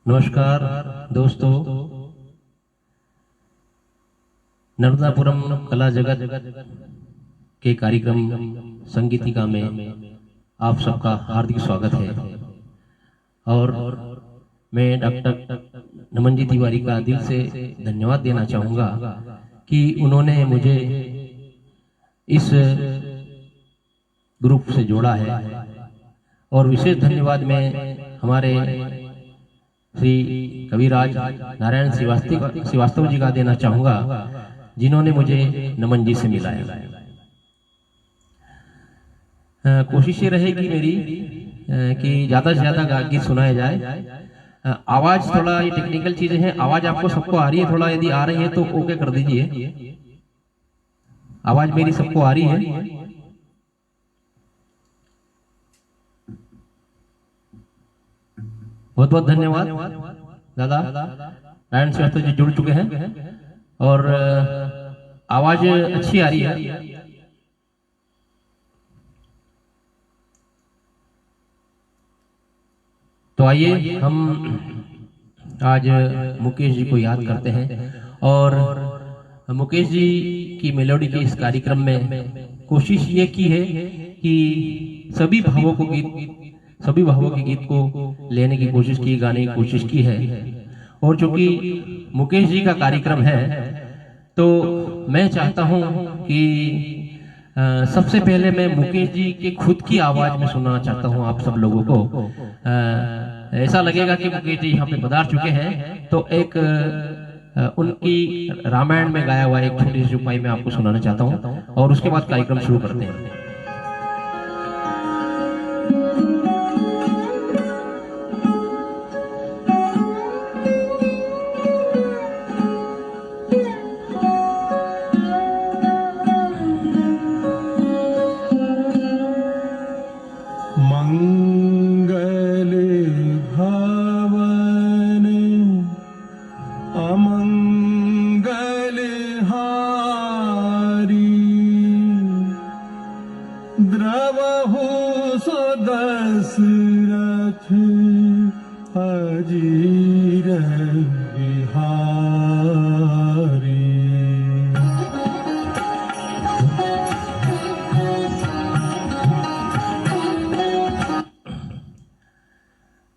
नमस्कार दोस्तों, नर्मदापुरम कला जगत के कार्यक्रम संगीतिका में आप सबका हार्दिक स्वागत है। और मैं डॉक्टर नमन जी तिवारी का दिल से धन्यवाद देना चाहूँगा कि उन्होंने मुझे इस ग्रुप से जोड़ा है। और विशेष धन्यवाद मैं हमारे श्री कविराज नारायण श्रीवास्तव जी का देना चाहूँगा, जिन्होंने मुझे नमन जी से मिलाया। कोशिश ये रहेगी मेरी कि ज़्यादा से ज़्यादा गीत सुनाया जाए। आवाज़ थोड़ा ये टेक्निकल चीज़ें हैं, आवाज़ आपको सबको आ रही है? थोड़ा यदि आ रही है तो ओके कर दीजिए। आवाज़ मेरी सबको आ रही है? बहुत बहुत धन्यवाद दादा। नारायण श्रीवास्तव जी जुड़ चुके हैं और आवाज अच्छी आ रही है। तो आइए हम आज मुकेश जी को याद करते हैं। और मुकेश जी की मेलोडी के इस कार्यक्रम में कोशिश ये की है कि सभी भावों के गीत को लेने की कोशिश की, गाने की कोशिश की है। और चूंकि मुकेश जी का कार्यक्रम है तो मैं चाहता हूं कि सबसे पहले मैं मुकेश जी के खुद की आवाज में सुनना चाहता हूं आप सब लोगों को। ऐसा लगेगा कि मुकेश जी यहाँ पे पधार चुके हैं, तो एक उनकी रामायण में गाया हुआ एक छोटी सी चौपाई में आपको सुनाना चाहता हूँ और उसके बाद कार्यक्रम शुरू करते हैं। मंगल भवन अमंगल हारी, द्रवहु सो दशरथ अजीर बिहारी।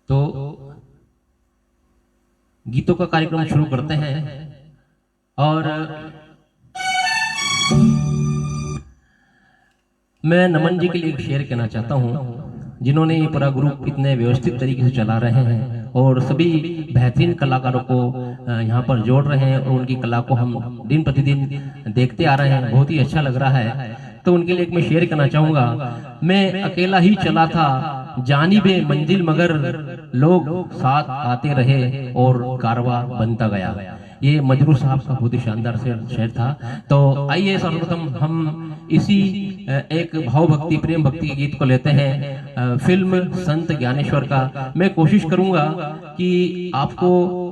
तो गीतों का कार्यक्रम शुरू करते हैं। और मैं नमन जी के लिए एक शेर कहना चाहता हूं, जिन्होंने ये पूरा ग्रुप इतने व्यवस्थित तरीके से चला रहे हैं और सभी बेहतरीन कलाकारों को यहाँ पर जोड़ रहे हैं और उनकी कला को हम दिन प्रतिदिन देखते आ रहे हैं। बहुत ही अच्छा लग रहा है। तो उनके लिए एक मैं शेर कहना चाहूंगा। मैं अकेला ही चला था जानिबे मंजिल, मगर लोग साथ आते रहे और कारवां बनता गया। ये मजरू साहब का बहुत ही शानदार शेर था। तो आइए सर्वप्रथम हम इसी एक भाव भक्ति प्रेम भक्ति के गीत को लेते हैं, फिल्म संत ज्ञानेश्वर का। मैं कोशिश करूंगा कि आपको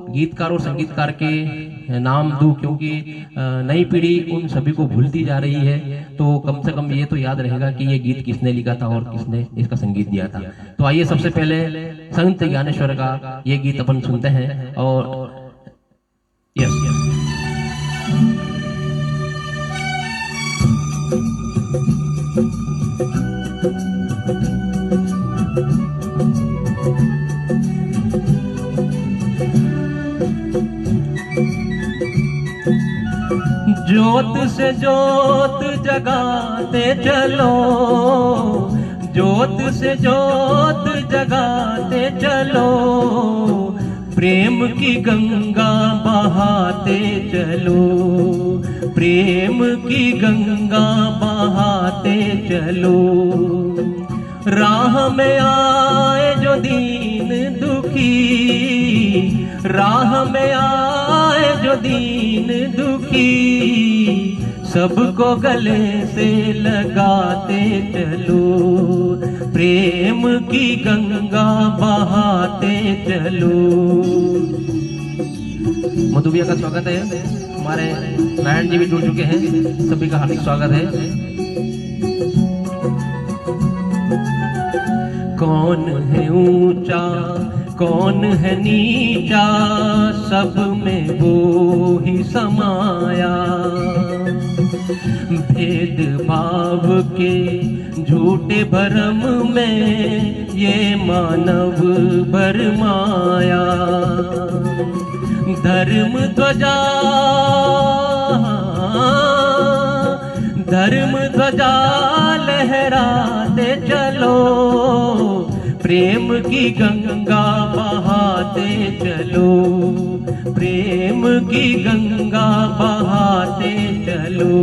गीतकार और संगीतकार के नाम दूं, क्योंकि नई पीढ़ी उन सभी को भूलती जा रही है। तो कम से कम ये तो याद रहेगा कि ये गीत किसने लिखा था और किसने इसका संगीत दिया था। तो आइए सबसे पहले संत ज्ञानेश्वर का ये गीत अपन सुनते हैं। और यस ज्योत से ज्योत जगाते चलो, ज्योत से ज्योत जगाते चलो, प्रेम की गंगा बहाते चलो, प्रेम की गंगा बहाते चलो। राह में आए जो दीन दुखी, राह में आए जो दीन दुखी, सबको गले से लगाते चलो, प्रेम की गंगा बहाते चलो। मधु भैया का स्वागत है, हमारे नारायण जी भी जुड़ चुके हैं, सभी का हार्दिक स्वागत है। कौन है ऊंचा कौन है नीचा सब में वो ही समाया। भेद भाव के झूठे भरम में ये मानव भरमाया। धर्म ध्वजा लहराते चलो, प्रेम की गंगा बहाते चलो, प्रेम की गंगा बहाते चलो।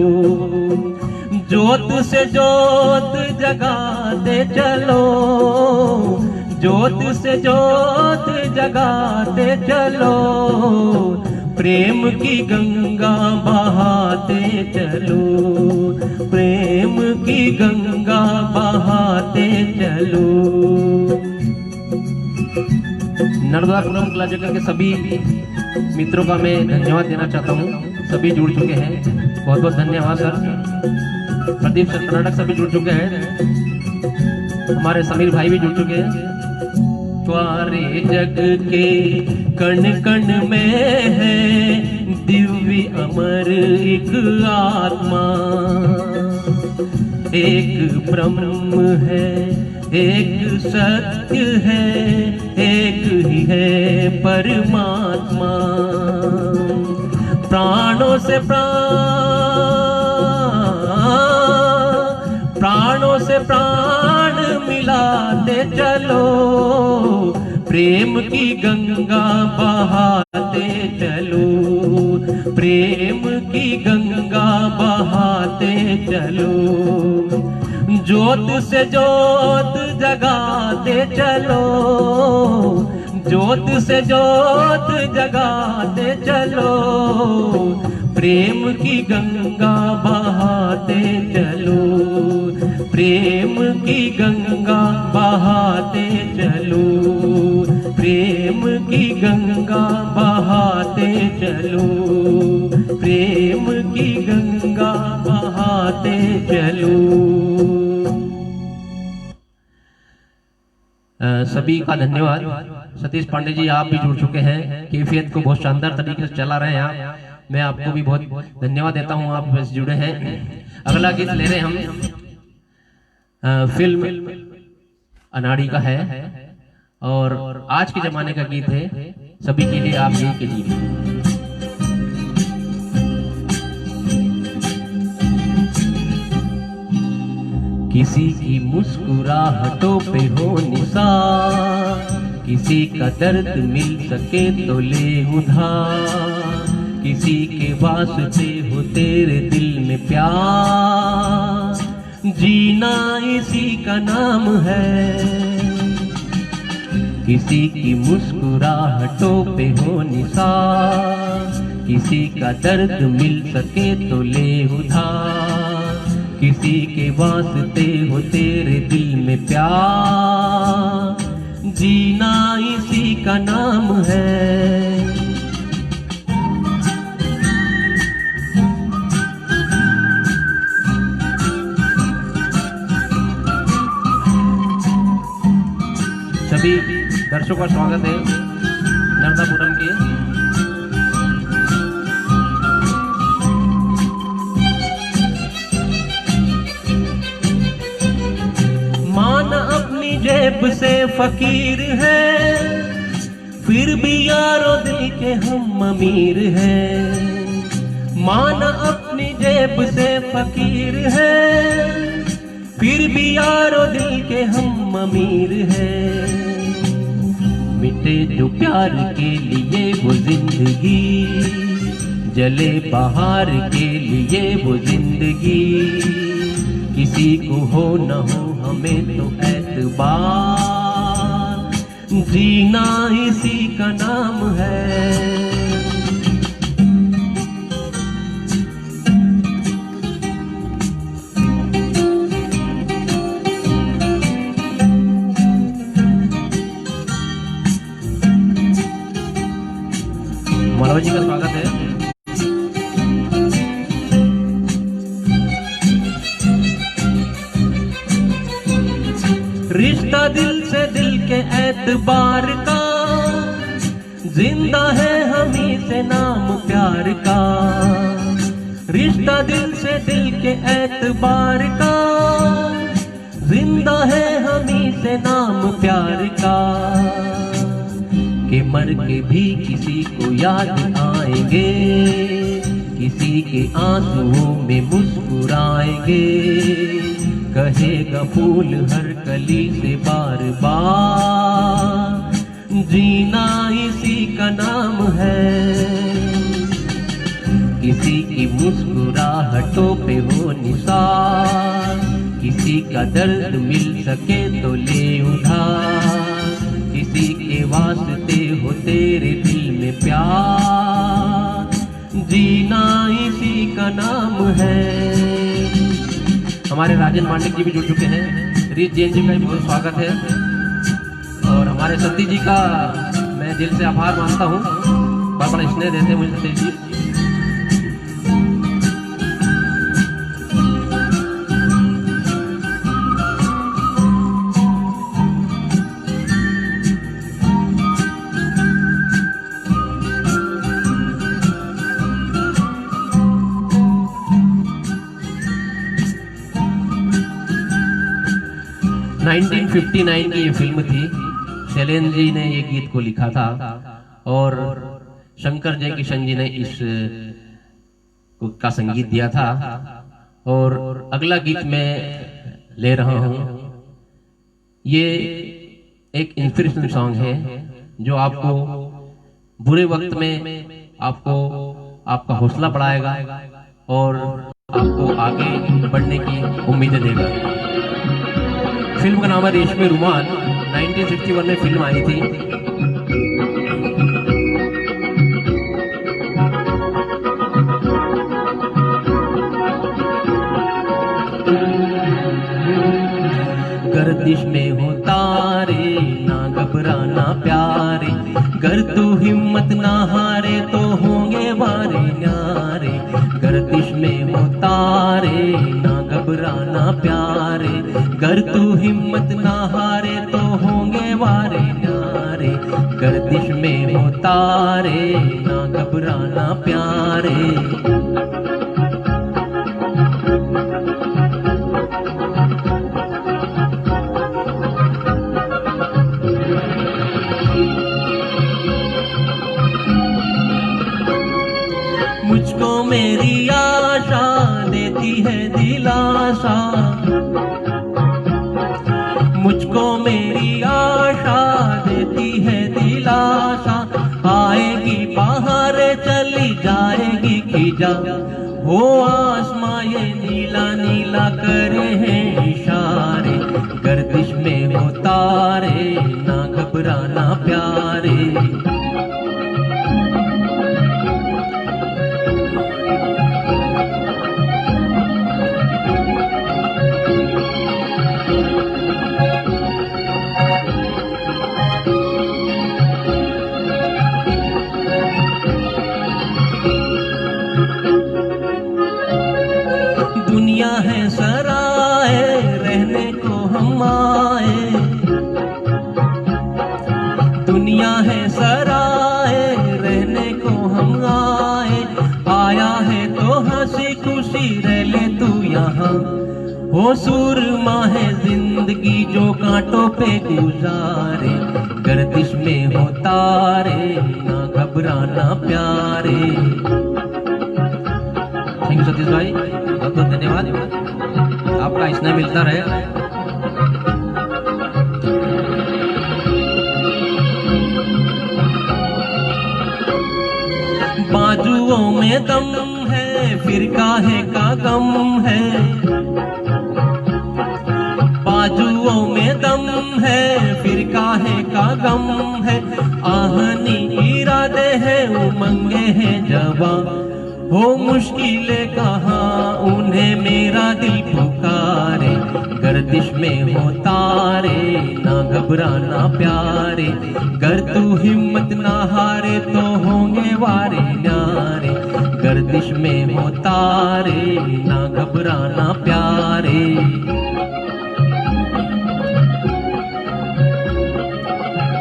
ज्योत से ज्योत जगाते चलो, ज्योत से ज्योत जगाते चलो, प्रेम की गंगा बहाते चलो, प्रेम की गंगा बहाते चलो। नर्मदापुरम कला जगत के सभी मित्रों का मैं धन्यवाद देना चाहता हूँ। सभी जुड़ चुके हैं, बहुत बहुत धन्यवाद सर। प्रदीप सर कर्नाटक सभी जुड़ चुके हैं, हमारे समीर भाई भी जुड़ चुके हैं। द्वारे जग के कण कण में है दिव्य अमर एक आत्मा। एक ब्रह्म है, एक सत्य है, एक ही है परमात्मा। प्राणों से प्राण मिलाते चलो, प्रेम की गंगा बहाते चलो, प्रेम की गंगा बहाते चलो। ज्योत से ज्योत जगाते चलो, ज्योत से ज्योत जगाते चलो, प्रेम की गंगा बहाते चलो, प्रेम की गंगा बहाते चलो, प्रेम की गंगा बहाते चलो, प्रेम की गंगा बहाते चलो। सभी का धन्यवाद। सतीश पांडे जी आप भी जुड़ चुके हैं, कैफियत को बहुत शानदार तरीके से चला रहे हैं आप। मैं आपको भी बहुत धन्यवाद देता हूं, आप बस जुड़े हैं। अगला गीत ले रहे हैं हम, फिल्म अनाड़ी का है और आज के जमाने का गीत है, सभी के लिए आप ही के लिए। किसी की मुस्कुराहटों पे हो निसार, किसी का दर्द मिल सके तो ले उधार, किसी के वास्ते हो तेरे दिल में प्यार, जीना इसी का नाम है। किसी की मुस्कुराहटों पे हो निसार, किसी का दर्द मिल सके तो ले उधार, किसी के वास्ते हो तेरे दिल में प्यार, जीना इसी का नाम है। सभी दर्शकों का स्वागत है नर्मदापुरम के। मान अपनी जेब से फकीर है, फिर भी यारो दिल के हम अमीर हैं। मान अपनी जेब से फकीर है, फिर भी यारो दिल के हम अमीर हैं। मिटे जो प्यार के लिए वो जिंदगी, जले बाहर के लिए वो जिंदगी, किसी को हो न हो हमें तो एतबार, जीना इसी का नाम है। मालवा जी का स्वागत है। रिश्ता दिल से दिल के एतबार का, जिंदा है हमी से नाम प्यार का, रिश्ता दिल से दिल के एतबार का। जिंदा है हमी से नाम प्यार का, कि मर के भी किसी को याद आएंगे, किसी के आंसुओं में मुस्कुराएंगे। कहेगा फूल हर कली से बार बार, जीना इसी का नाम है। किसी की मुस्कुराहटों पे हो निसार, किसी का दर्द मिल सके तो ले उधार। किसी के वास्ते हो तेरे दिल में प्यार, जीना इसी का नाम है। हमारे राजन मांडे जी भी जुड़ चुके हैं। रीत जैन जी का भी बहुत स्वागत है, और हमारे सती जी का मैं दिल से आभार मानता हूँ। बड़ा स्नेह देते हैं मुझे सती जी। 1959 की ये फिल्म थी। शैलेंद्र जी ने ये गीत को लिखा था और शंकर जयकिशन जी ने इस का संगीत दिया था। और अगला गीत मैं ले रहा हूं, ये एक इंस्पिरेशनल सॉन्ग है जो आपको बुरे वक्त में आपको आपका हौसला बढ़ाएगा और आपको आगे बढ़ने की उम्मीद देगा। फिल्म का नाम है रेशमी रुमाल। 1961 में फिल्म आई थी। गर्दिश में हो तारे ना घबराना प्यारे, गर तू हिम्मत ना हारे तो होंगे वारे न्यारे। गर्दिश में हो तारे ना घबराना प्यारे, गर तू हिम्मत ना हारे तो होंगे वारे न्यारे। गर्दिश में हो तारे ना घबराना प्यारे। मुझको मेरी आशा देती है दिलासा, मुझको मेरी आशा देती है दिलासा। आएगी बाहर चली जाएगी खिजा, वो आसमां ये नीला नीला करे हैं इशारे। गर्दिश में हो तारे ना घबराना प्यारे। दुनिया है सराय रहने को हम आए, दुनिया है सराय रहने को हम आए। आया है तो हंसी खुशी रह ले तू यहाँ, हो सुरमा है जिंदगी जो कांटों पे गुजारे। गर्दिश में हो तारे ना घबराना प्यारे। थैंक यू सतीश भाई, बहुत बहुत धन्यवाद। आपका स्नेह मिलता रहे। बाजुओं में दम है फिर काहे का गम है, बाजुओं में दम है फिर काहे का गम है। आहनी इरादे है उमंगे हैं जवां, हो मुश्किलें कहाँ उन्हें मेरा दिल पुकारे। गर्दिश में हो तारे ना घबराना प्यारे, गर तू हिम्मत ना हारे तो होंगे वारे न्यारे। गर्दिश में हो तारे ना घबराना प्यारे।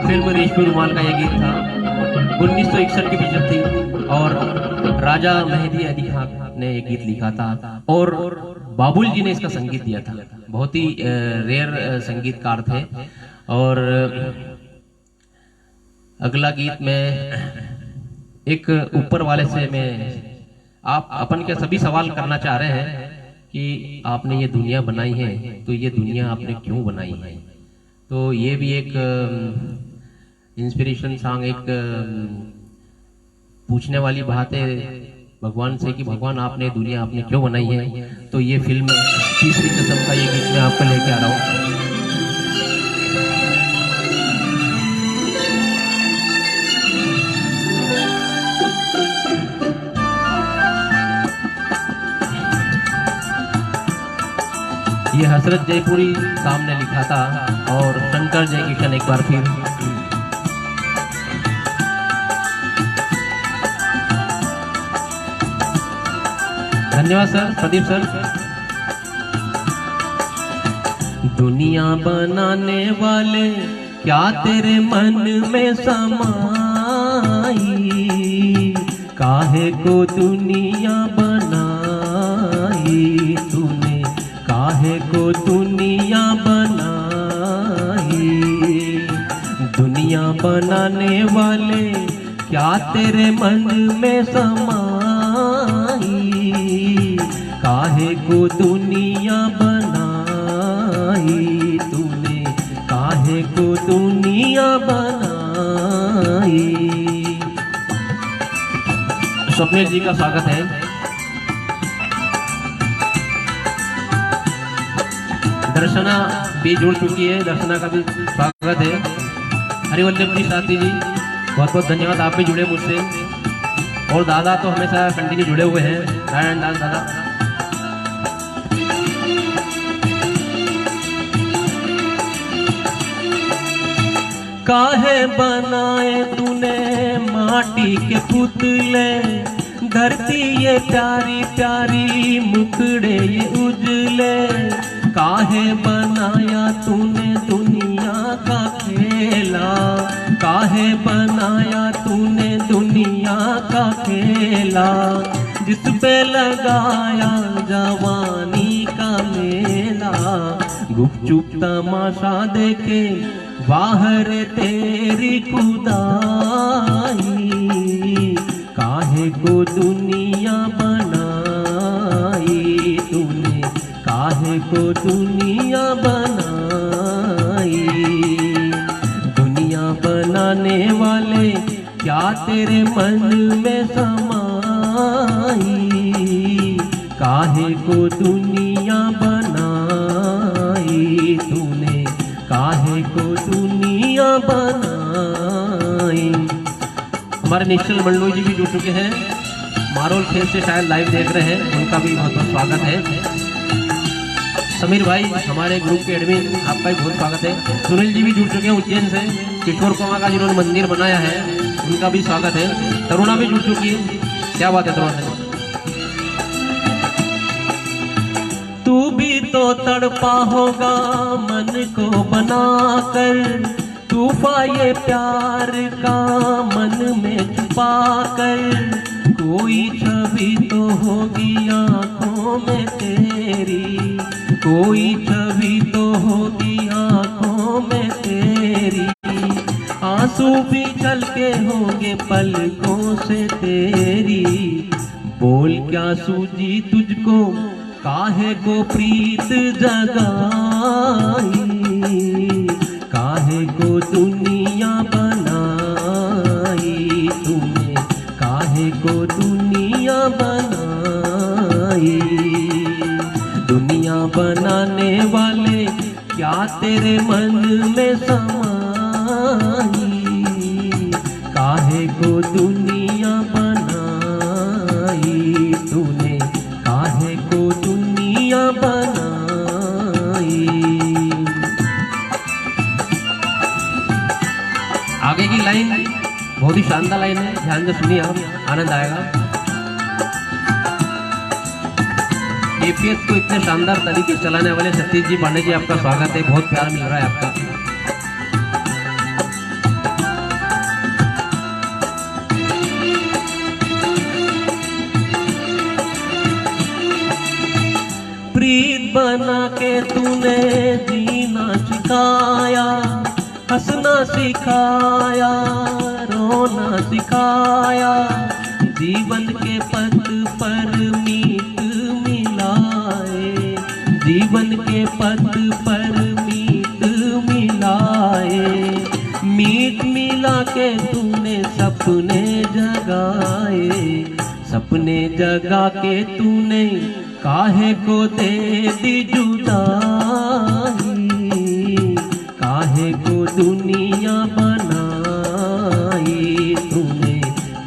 फिल्म रेशमी रुमाल का ये गीत था। 1961 की पिक्चर थी और राजा मेहदी अली खान ने एक गीत लिखा था और बाबुल जी ने इसका संगीत दिया था। बहुत ही रेयर संगीतकार थे। और अगला गीत में एक ऊपर वाले से मैं आप अपन के सभी सवाल करना चाह रहे हैं कि आपने ये दुनिया बनाई है तो ये दुनिया आपने क्यों बनाई है। तो ये भी एक इंस्पिरेशन सॉन्ग, एक पूछने वाली बात है भगवान से कि भगवान आपने दुनिया आपने क्यों बनाई है। तो ये फिल्म तीसरी कसम का ये गीत मैं आपको लेके आ रहा हूँ। ये हसरत जयपुरी साहब ने लिखा था और शंकर जयकिशन एक बार फिर। धन्यवाद सर, प्रदीप सर। दुनिया बनाने वाले क्या तेरे मन में समाई, काहे को दुनिया बनाई तूने, काहे को दुनिया बनाई। दुनिया बनाने वाले क्या तेरे मन में समाई, काहे को दुनिया बनाई तूने, काहे को दुनिया बनाई। स्वप्निल जी का स्वागत है। दर्शना भी जुड़ चुकी है, दर्शना का भी स्वागत है। हरिवल्लभ जी साथी जी बहुत बहुत धन्यवाद, आप भी जुड़े मुझसे। और दादा तो हमेशा कंटिन्यू जुड़े हुए हैं, नारायण दास दादा। काहे बनाए तूने माटी के पुतले, धरती ये प्यारी प्यारी मुखड़े ये उजले। काहे बनाया तूने दुनिया का खेला, काहे बनाया तूने दुनिया का खेला, जिस पे लगाया जवानी का मेला। गुपचुप तमाशा देखे बाहर तेरी खुदाई, काहे को दुनिया बनाई तूने, काहे को दुनिया बनाई। दुनिया बनाने वाले क्या तेरे मन में समाई, काहे को दुनिया बनाई तूने, काहे को दुनिया बनाई। हमारे निश्चल मंडलोई जी भी जुड़ चुके हैं, मारोल खेल से शायद लाइव देख रहे हैं, उनका भी बहुत बहुत स्वागत है। समीर भाई हमारे ग्रुप के एडमिन, आपका भी बहुत स्वागत है। सुनील जी भी जुड़ चुके हैं उज्जैन से, किशोर कुमार का जिन्होंने मंदिर बनाया है उनका भी स्वागत है। तरुणा भी जुड़ चुकी है, क्या बात है तरुणा। तू भी तो तड़पा होगा मन को बनाकर, तूफा ये प्यार का मन में छुपा कर। कोई छवि तो होगी आंखों में तेरी, कोई छवि तो होगी आंखों में तेरी। आंसू भी चल के होंगे पलकों से तेरी। बोल क्या सूझी तुझको, काहे को प्रीत जगाई, काहे को दुनिया बनाई तूने, काहे को दुनिया बनाई। दुनिया बनाने वाले क्या तेरे मन में समाई, काहे को दुनिया बनाई तूने, काहे को दुनिया बनाई। आगे की लाइन बहुत ही शानदार लाइन है, ध्यान से सुनिए आप, आनंद आएगा। एपीएस को इतने शानदार तरीके से चलाने वाले सतीश जी पांडे जी, आपका स्वागत है, बहुत प्यार मिल रहा है आपका। मिला के तूने जीना सिखाया, हंसना सिखाया, रोना सिखाया, जीवन के पथ पर मीत मिलाए, जीवन के पथ पर मीत मिलाए, मीत मिला के तूने सपने जगाए, सपने जगा के तूने काहे को दे दी जुदाई, काहे को दुनिया बनाई तूने,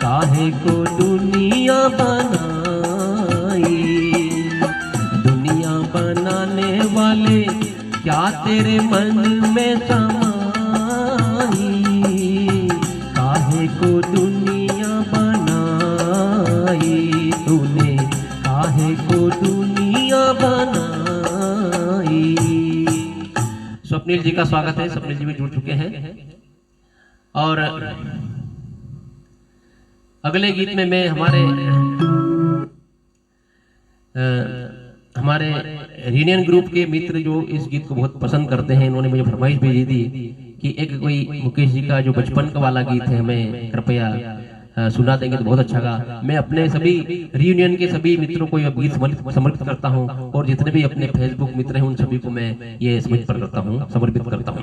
काहे को दुनिया बनाई। दुनिया बनाने वाले क्या तेरे मन में समाई, काहे को दुनिया बनाई तूने, काहे को दुनिया बनाई। स्वप्निल जी का स्वागत है, स्वप्निल जी भी जुड़ चुके हैं। और अगले गीत में मैं हमारे रीनियन ग्रुप के मित्र जो इस गीत को बहुत पसंद करते हैं, इन्होंने मुझे फरमाइश भेजी थी कि एक कोई मुकेश जी का जो बचपन का वाला गीत है हमें कृपया सुना देंगे तो बहुत अच्छा गा। मैं अपने सभी रियूनियन के सभी मित्रों को यह गीत समर्पित करता हूं, और जितने भी अपने फेसबुक मित्र हैं उन सभी को मैं ये समर्पित करता हूं।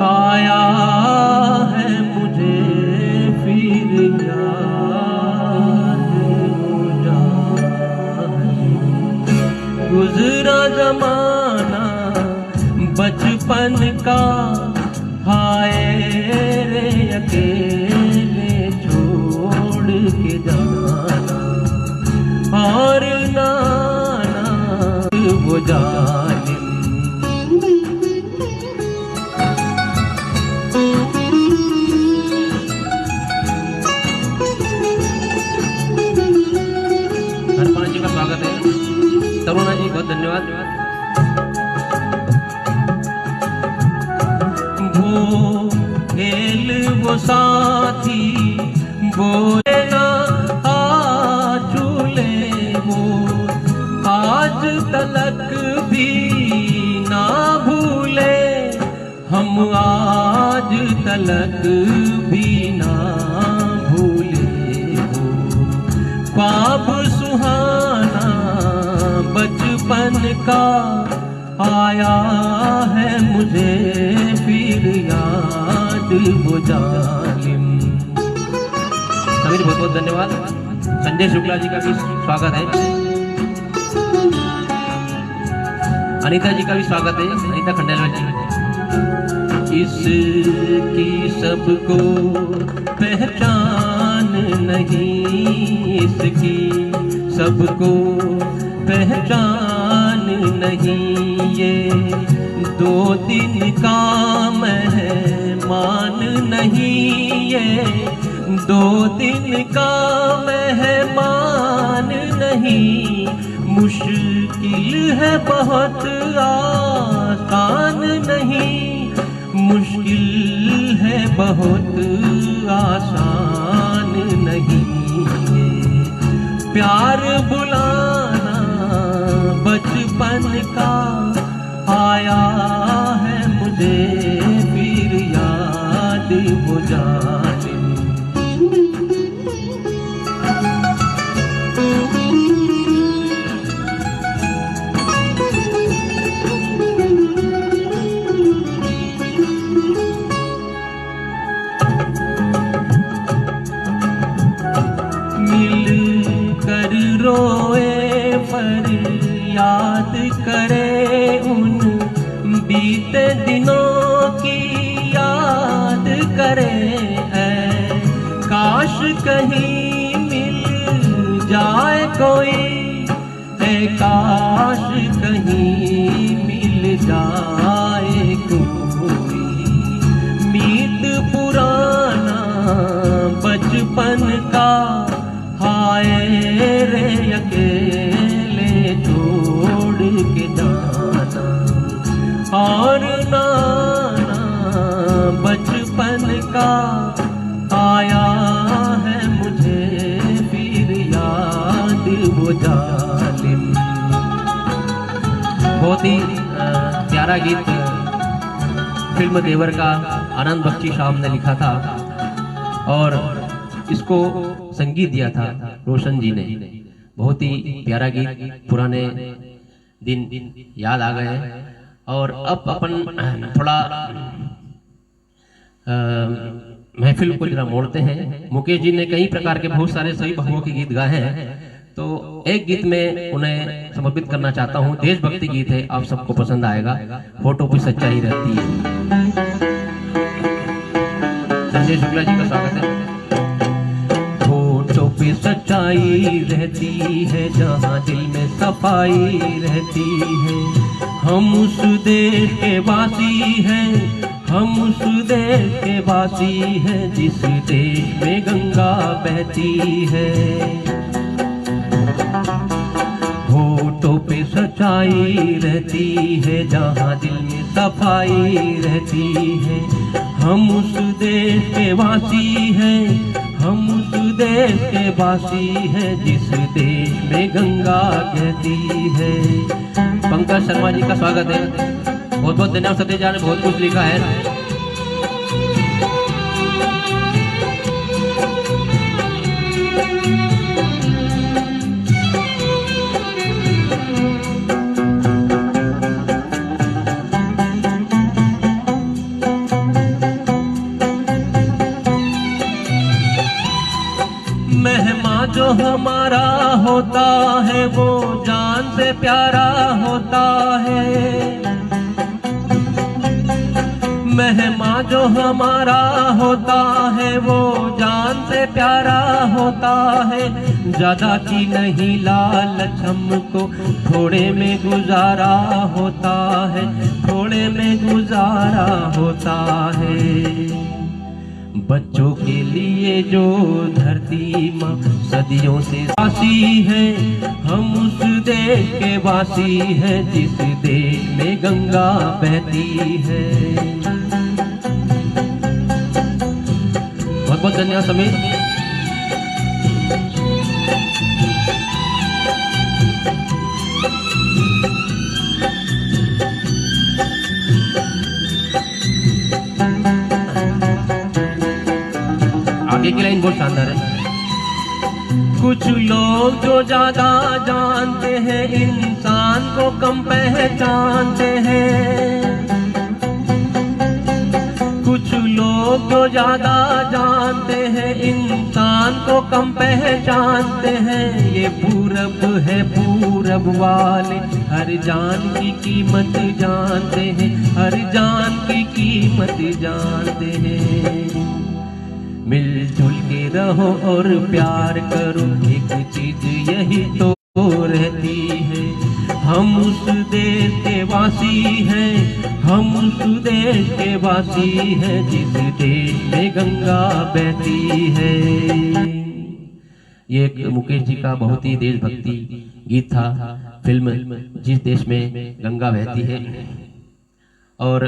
आया है मुझे फिर याद गुजरा जमाना बचपन का, हाय रे अकेले छोड़ के जाना, और नाना वो जालिम। हरपाल जी का स्वागत है, तरुणा जी बहुत धन्यवाद। खेल वो साथी बोले ना चूले, वो आज तलक भी ना भूले, हम आज तलक भी ना भूले। वो ख्वाब सुहाना बचपन का आया है मुझे फिर याद वो जालिम। सभी बहुत बहुत धन्यवाद। संजय शुक्ला जी का भी स्वागत है, अनीता जी का भी स्वागत है, अनीता खंडेलवाल जी। इसकी सबको पहचान नहीं, इसकी सबको पहचान नहीं, ये 2 दिन का मेहमान नहीं, ये 2 दिन का मेहमान नहीं। मुश्किल है बहुत आसान नहीं, मुश्किल है बहुत आसान नहीं। प्यार बुलाना बचपन का आया है मुझे फिर याद वो जालिम। रोए पर याद करे उन बीते दिनों की याद करे, है काश कहीं मिल जाए कोई, है काश कहीं मिल जाए कोई। मीत पुराना बचपन का हाय रे अकेले छोड़ के जाना, और नाना बचपन का आया है मुझे फिर बहुत ही प्यारा गीत फिल्म देवर का आनंद बख्शी साहब ने लिखा था और इसको संगीत दिया था रोशन जी ने। बहुत ही प्यारा गीत, पुराने दिन याद आ गए। और अब अपन थोड़ा महफिल को जरा मोड़ते हैं। मुकेश जी ने कई प्रकार के बहुत सारे सभी बहुओं के गीत गाए हैं, तो एक गीत में उन्हें समर्पित करना चाहता हूँ। देशभक्ति गीत है, आप सबको पसंद आएगा। फोटो पे सच्चाई रहती है। संजय शुक्ला जी का स्वागत है। फोटो पे सच्चाई रहती है, जहाँ दिल में सफाई रहती है। हम उस देश के वासी हैं, हम उस देश के वासी हैं, जिस देश में गंगा बहती है। होठों पे सच्चाई रहती है, जहाँ दिल में सफाई रहती है। हम उस देश के वासी हैं, हम उस देश के वासी हैं, जिस देश में गंगा बहती है। पंकज शर्मा जी का स्वागत है। बहुत बहुत धन्यवाद। सतीश जी ने बहुत कुछ लिखा है। मेहमान जो हमारा होता है, वो जान से प्यारा होता है। मेहमान जो हमारा होता है, वो जान से प्यारा होता है। ज्यादा की नहीं लालच हमको, थोड़े में गुजारा होता है, थोड़े में गुजारा होता है। बच्चों के लिए जो धरती माँ सदियों से वासी है, हम उस देश के वासी हैं, जिस देश में गंगा बहती है। बहुत बहुत धन्यवाद समीर। आगे की लाइन बहुत शानदार है। कुछ लोग जो ज्यादा जानते हैं, इंसान को कम पहचानते हैं। कुछ लोग जो ज्यादा जानते हैं, इंसान को कम पहचानते हैं। ये पूरब है, पूरब वाले हर जान की कीमत जानते हैं, हर जान की कीमत जानते हैं। मिलजुल के रहो और प्यार करो, एक चीज यही तो रहती है। हम उस देश के वासी हैं, हम उस देश के वासी हैं, जिस देश में गंगा बहती है। ये एक मुकेश जी का बहुत ही देशभक्ति गीत था, फिल्म जिस देश में गंगा बहती है। और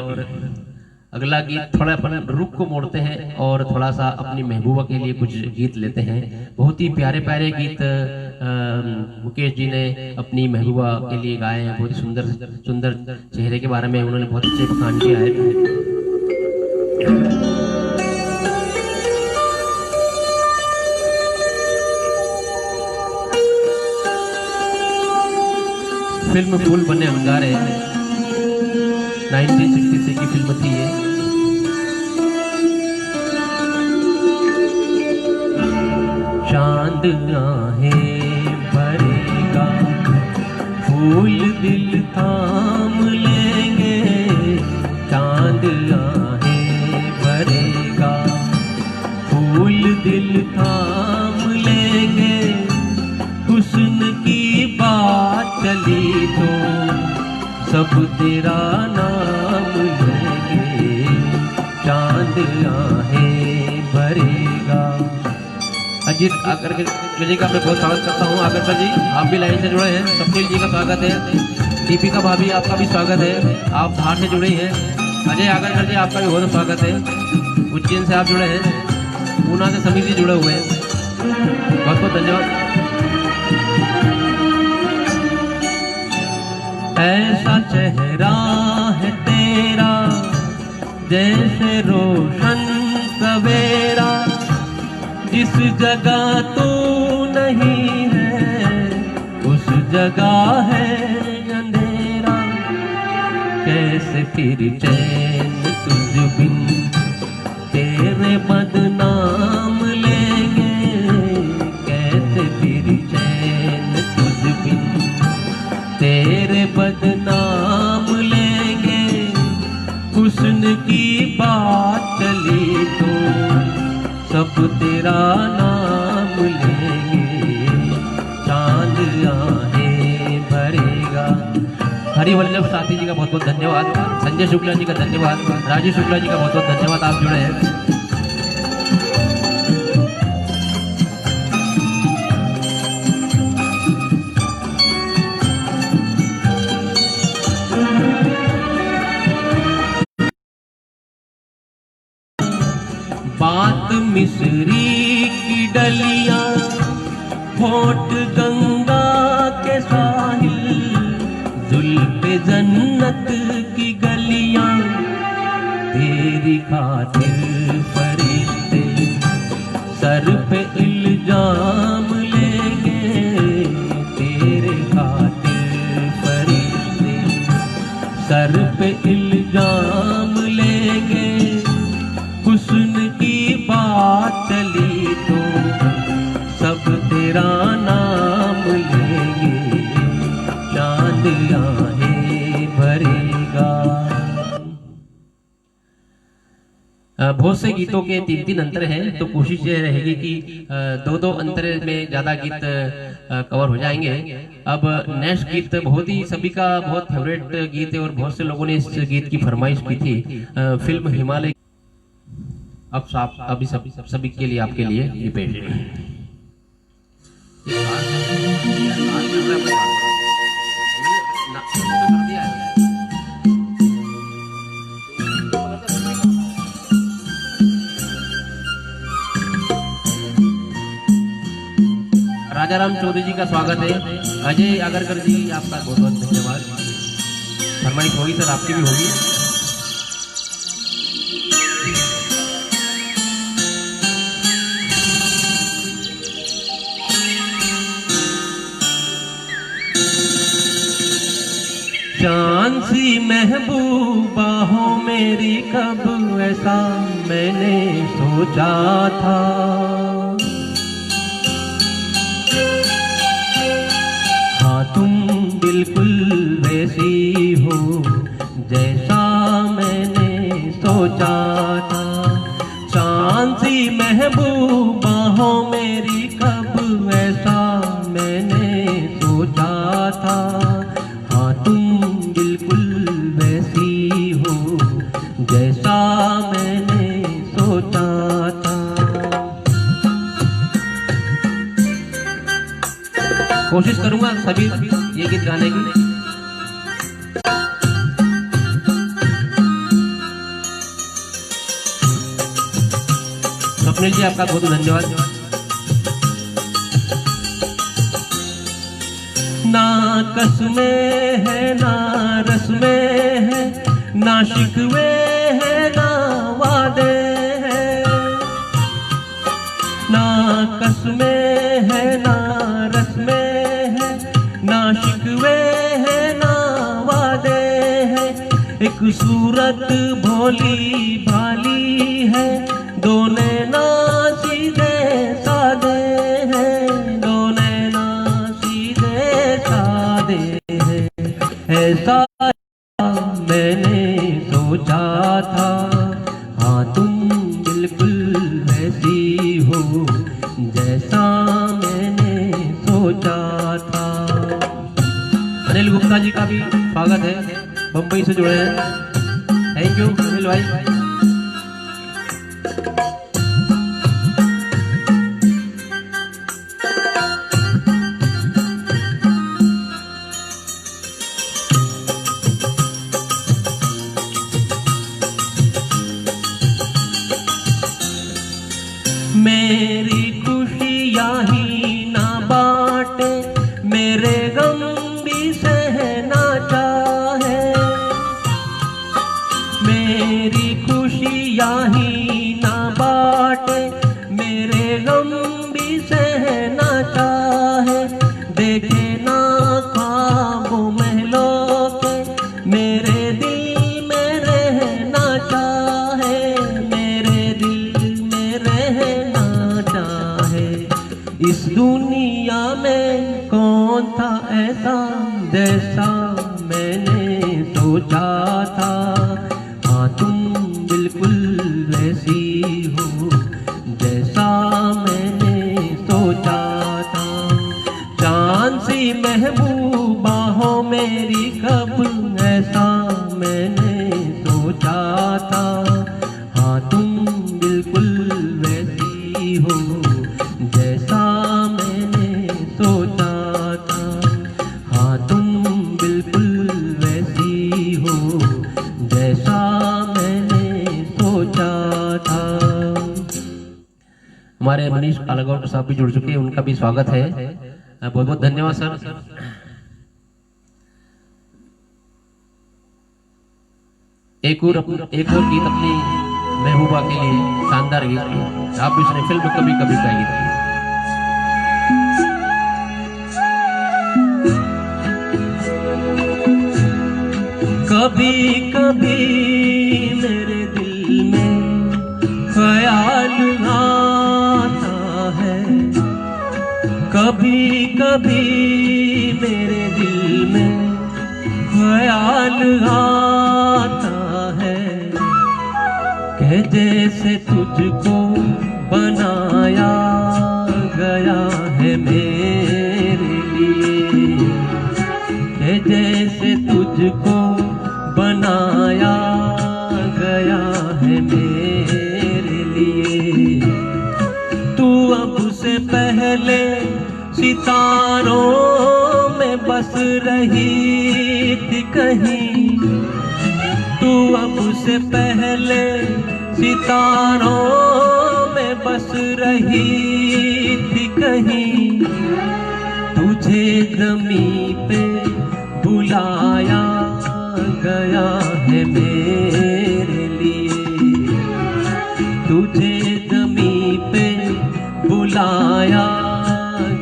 अगला गीत थोड़ा अपन रुख को मोड़ते हैं और थोड़ा सा अपनी महबूबा के लिए कुछ गीत लेते हैं। बहुत ही प्यारे प्यारे गीत मुकेश जी ने अपनी महबूबा के लिए गाए हैं। बहुत ही सुंदर सुंदर चेहरे के बारे में उन्होंने बहुत अच्छे बखान किया है। फिल्म फूल बने अंगारे 1966 की फिल्म थी ये। चांद आहें भरेगा, फूल दिल थाम लेंगे। चांद आहें भरेगा, फूल दिल थाम लेंगे। हुस्न की बात चली तो सब तेरा नाम लेंगे। चांद आहें भरेगा। अजीत आगरकर जी का मैं बहुत स्वागत करता हूँ। आगरकर जी आप भी लाइन से जुड़े हैं। सफील जी का स्वागत है। दीपिका भाभी आपका भी स्वागत है, आप बाहर से जुड़े हैं। अजय आगरकर जी आपका भी बहुत स्वागत है। उज्जैन से आप जुड़े हैं। पूना से समीर जी जुड़े हुए हैं। बहुत बहुत धन्यवाद। ऐसा चेहरा है तेरा जैसे रोशन सवेरा, जिस जगह तू नहीं है उस जगह है अंधेरा। कैसे फिर चैन तुझ बिन तेरे बदनाम लेंगे, कैसे फिर चैन तुझ बिन तेरे बदनाम लेंगे। हुस्न की बात चली तो सब तेरा नाम लेंगे, चांद आहें भरेगा। हरिवल्लभ साथी जी का बहुत बहुत धन्यवाद, संजय शुक्ला जी का धन्यवाद, राजू शुक्ला जी का बहुत बहुत धन्यवाद, आप जुड़े हैं। बात मिस्री की डलियां, होठ गंगा के साहिल, जुल्फ़े जन्नत की गलियां, तेरी खातिर फरिश्ते सर पे इल्जाम लेंगे, तेरे खातिर फरिश्ते सर पे इल्जाम लेंगे। हुस्न की बात चली तो सब तेरा नाम लेंगे, चांद आहें भरेगा। बहुत से गीतों के 3-3 अंतर हैं, तो कोशिश ये रहेगी कि 2-2 अंतर में ज्यादा गीत कवर हो जाएंगे। अब नेक्स्ट गीत बहुत ही सभी का बहुत फेवरेट गीत है और बहुत से लोगों ने इस गीत की फरमाइश की थी। फिल्म हिमालय अब अभी सभी के लिए आपके लिए ये पेश है। राजाराम चौधरी जी का स्वागत है। अजय आगरकर जी आपका बहुत बहुत धन्यवाद। फरमाइश होगी सर, आपकी भी होगी। चांद सी महबूबा हो मेरी, कब ऐसा मैंने सोचा था। हाँ तुम बिल्कुल वैसी हो जैसा मैंने सोचा था। चांद सी महबूबा हो मेरी, कब ऐसा मैंने सोचा था। हाँ तुम बिल्कुल वैसी हो जैसा मैंने सोचा था। कोशिश करूंगा सभी ये गीत गाने की। स्वप्निल जी आपका बहुत धन्यवाद। ना कसमें है ना रस्में है, ना शिकवे है ना वादे हैं। ना कसमें है ना रस्में है, ना शिकवे है ना वादे हैं। एक सूरत भोली भाली है, दो नैना सीधे सादे हैं, दो नैना सीधे सादे हैं। ऐसा मैंने सोचा था। हाँ तुम बिल्कुल वैसी हो जैसा मैंने सोचा था। अनिल गुप्ता जी का भी स्वागत है, बम्बई से जुड़े हैं। थैंक यू अनिल भाई। मेरी खुशियाँ ही ना बांटे, मेरे गम भी सहना चाहे। जैसा मैंने सोचा था, हाँ तुम बिल्कुल वैसी हो जैसा मैंने सोचा था। चांद सी महबूबा हो मेरी कब ऐसा मैंने सोचा था, हाँ तुम बिल्कुल वैसी हो जैसा मैंने सोचा था, हाँ तुम बिल्कुल वैसी हो जैसा मैंने सोचा था। हमारे मनीष कालागौर साहब भी जुड़ चुके हैं, उनका भी स्वागत है। बहुत बहुत धन्यवाद सर। एक और गीत अपनी महबूबा के लिए, शानदार गीत, आप भी सुने, फिल्म कभी कभी का गीत। कभी कभी मेरे दिल में ख्याल आता है, कभी कभी मेरे दिल में ख्याल आता है, कि जैसे तुझको बनाया गया है मेरे लिए, कि जैसे तुझको बनाया गया है मेरे लिए। तू अब से पहले सितारों में बस रही थी कहीं, तू अब से पहले सितारों में बस रही थी कहीं, तुझे ज़मीं पे बुलाया गया है मेरे लिए, तुझे ज़मीं पे बुलाया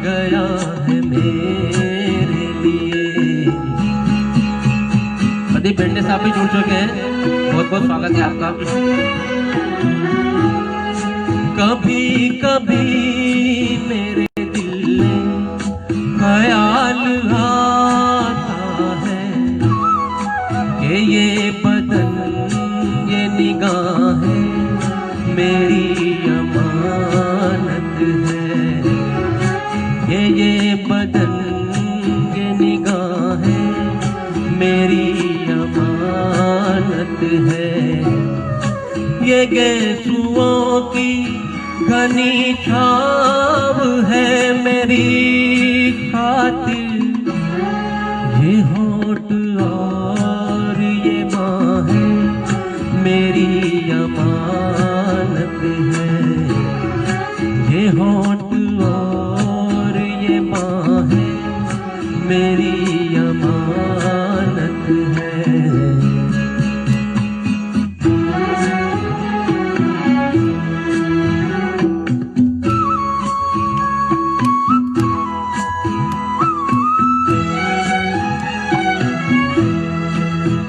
गया है मेरे लिए। प्रदीप बेंडे साहब भी जुड़ चुके हैं, बहुत बहुत स्वागत है आपका। कभी कभी मेरे दिल में ख्याल आता है, कि ये बदन ये निगाहें मेरी अमानत है, कि ये बदन ये निगाहें मेरी अमानत है। ये गेसुओं की घनी छाव है मेरी खातिर, ये होठ और ये बाहें मेरी अमानत है, ये होठ और ये बाहें मेरी अमानत है।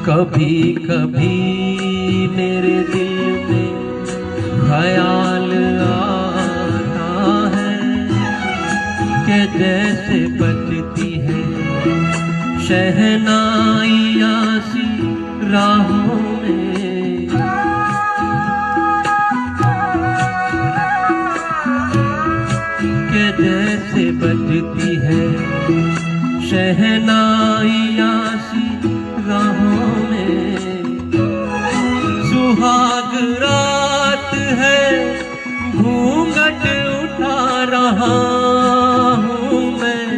कभी कभी मेरे दिल में ख्याल आता है, कि जैसे बजती है शहनाइयाँ सी राहों में, कि जैसे बजती है शहनाइयाँ सी राहों में। सुहाग रात है घूंघट उठा रहा हूँ मैं,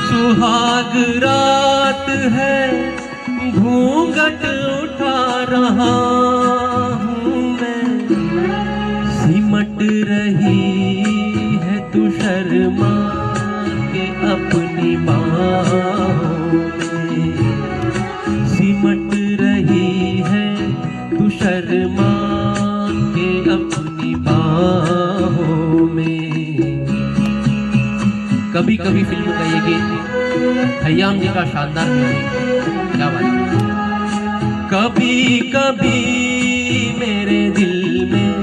सुहाग रात है घूंघट उठा रहा हूँ मैं। सिमट रही है तू शर्मा के अपनी बाहों में, सिमट रही है तू शर्मा के अपनी बाहों में। कभी कभी फिल्म का ये गीत खयाम जी का शानदार म्यूजिक, क्या बात है। कभी कभी मेरे दिल में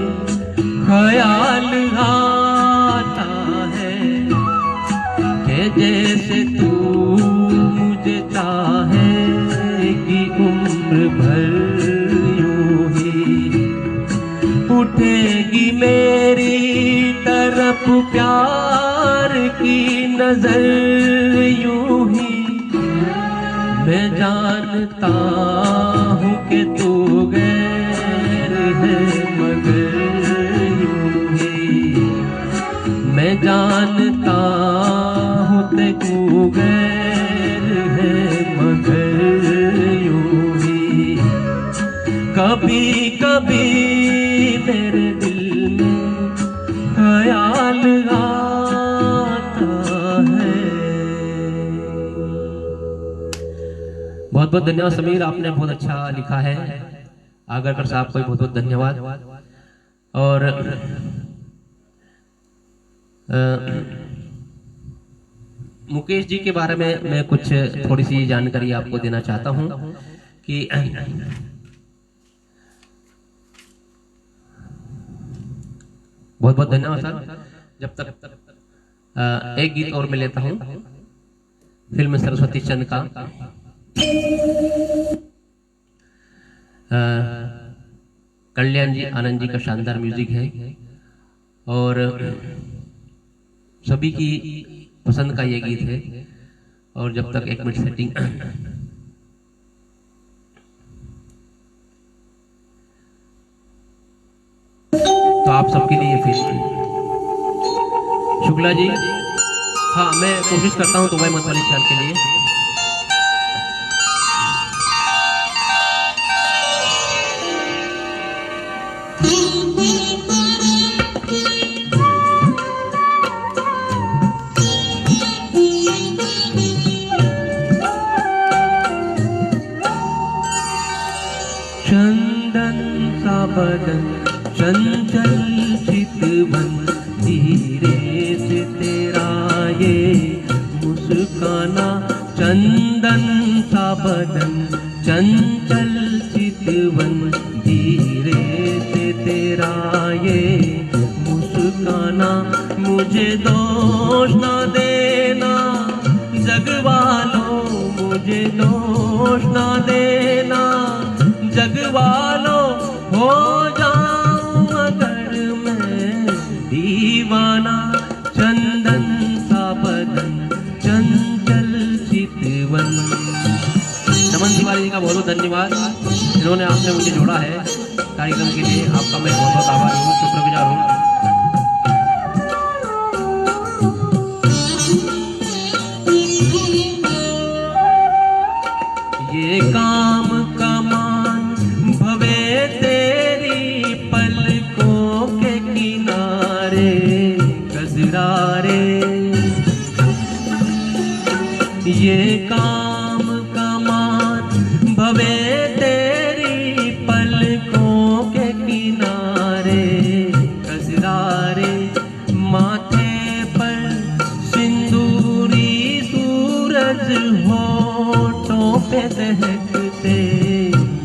ख्याल आता जैसे तू मुझे चाहेगी उम्र भर यूं ही, उठेगी मेरी तरफ प्यार की नजर यूं ही। मैं जानता हूँ कि तू गैर है मगर यूं ही, मैं जानता हूँ कि तू गैर है मगर यूं ही। कभी कभी मेरे दिल में ख्याल आता है। बहुत बहुत धन्यवाद समीर, आपने बहुत अच्छा लिखा है। आगरकर साहब को बहुत बहुत धन्यवाद। और मुकेश जी के बारे में मैं कुछ थोड़ी सी जानकारी आपको देना चाहता हूं कि बहुत बहुत धन्यवाद सर। जब तक एक गीत और मैं लेता हूं फिल्म सरस्वती चंद का। कल्याण जी आनंद जी का शानदार म्यूजिक है और सभी की पसंद का ये गीत है। और जब तक एक मिनट सेटिंग, तो आप सबके लिए फिर शुक्ला जी, हाँ मैं कोशिश करता हूँ तो वही मत वाली चाल के लिए। चंदन सा बदन चंचल चितवन, धीरे से तेरा ये मुस्काना। चंदन सा बदन चंचल चितवन, धीरे से तेरा ये मुस्काना। मुझे दोष ना देना जग वालों, मुझे दोष ना देना जग वालों, हो जाऊं अगर मैं दीवाना। चंदन सा बदन चंचल चितवन। नमन तिवारी जी का बहुत बहुत धन्यवाद, जिन्होंने आपने मुझे जोड़ा है कार्यक्रम के लिए। आपका मैं बहुत बहुत आभारी हूँ, शुक्रगुजार हूँ। ये काम कमान भवे तेरी पलकों के किनारे गजरारे। ये काम कमान भवे तेरी पलकों के किनारे गजरारे। माथे पर सिंदूरी सूरज होठों पे दहकते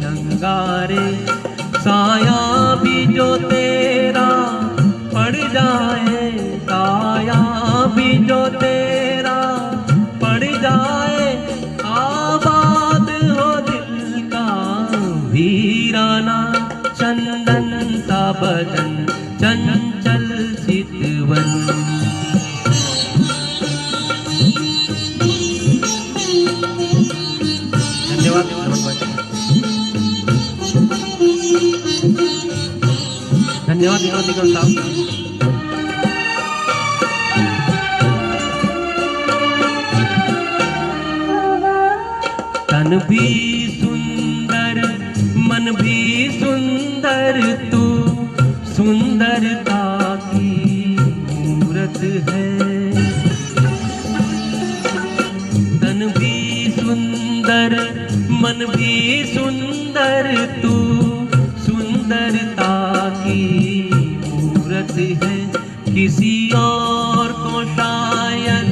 अंगारे। साया भी जो तेरा पड़ जाए, साया भी जो तेरा पड़ जाए, आबाद हो दिल का वीराना। चंदन सा बदन चंचल चितवन। धन्यवाद धन्यवाद विनोद निगम साहब। तन भी सुंदर मन भी सुंदर, तू सुंदरता की मूरत है। तन भी सुंदर मन भी सुंदर, तू सुंदरता की मूरत है। किसी और को शायद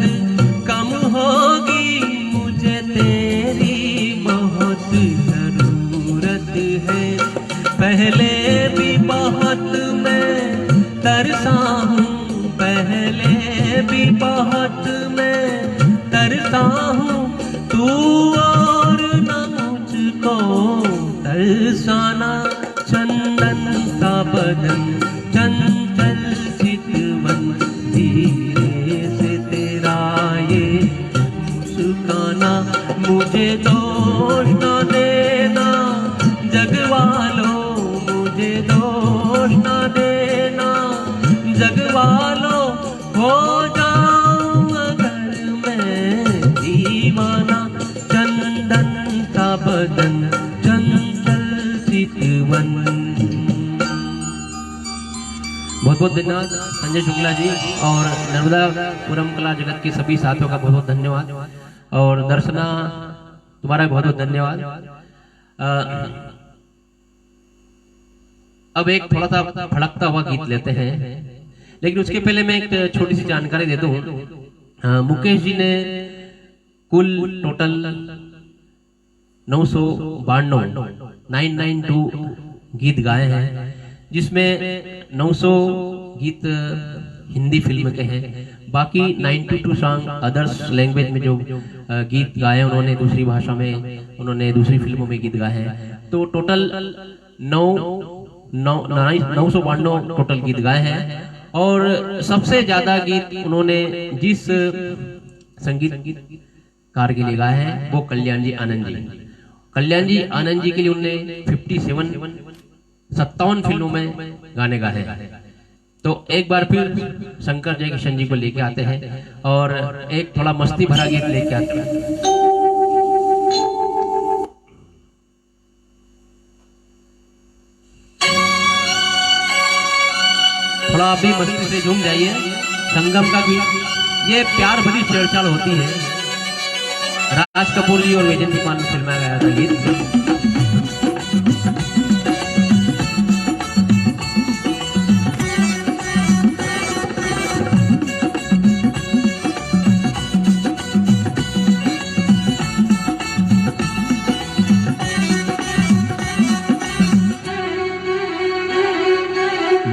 कम होगी, मुझे तेरी बहुत जरूरत है। पहले भी बहुत मैं तरसा हूँ, पहले भी बहुत मैं करता हूँ तू और न मुझको तरसाना। चंदन सा बदन चंचल चितवन धीरे से तेरा ये मुस्काना। मुझे दोष न देना जगवालों, मुझे दोष न देना जगवालों, हो जाऊं अगर मैं दीवाना। चंदन सा बदन चंचल चितवन। बहुत बहुत धन्यवाद संजय शुक्ला जी और नर्मदापुरम कला जगत के सभी साथियों का बहुत बहुत धन्यवाद। और दर्शना तुम्हारा बहुत बहुत धन्यवाद। अब एक थोड़ा सा फड़कता हुआ गीत लेते हैं, लेकिन उसके पहले मैं एक छोटी सी जानकारी दे दूं। मुकेश जी ने कुल टोटल 992 गीत गाए हैं, जिसमें 900 गीत हिंदी फिल्म के हैं, बाकी 92 सॉन्ग अदर्स लैंग्वेज में जो गीत गाए उन्होंने दूसरी भाषा में, उन्होंने दूसरी फिल्मों में गीत गाए हैं। तो टोटल 992 टोटल गीत गाए हैं। और सबसे ज्यादा गीत उन्होंने जिस संगीतकार के लिए गाए हैं वो कल्याण जी आनंद जी। कल्याण जी आनंद जी के लिए उन्होंने 57 फिल्मों में गाने गाए हैं। तो एक बार फिर शंकर जयकिशन जी को लेके आते हैं और एक थोड़ा मस्ती भरा गीत लेके आते हैं। थोड़ा आप भी मस्ती से झूम जाइए। संगम का गीत, ये प्यार भरी छेड़छाड़ होती है। राज कपूर जी और वैजयंती मान में फिल्माया गया था गीत।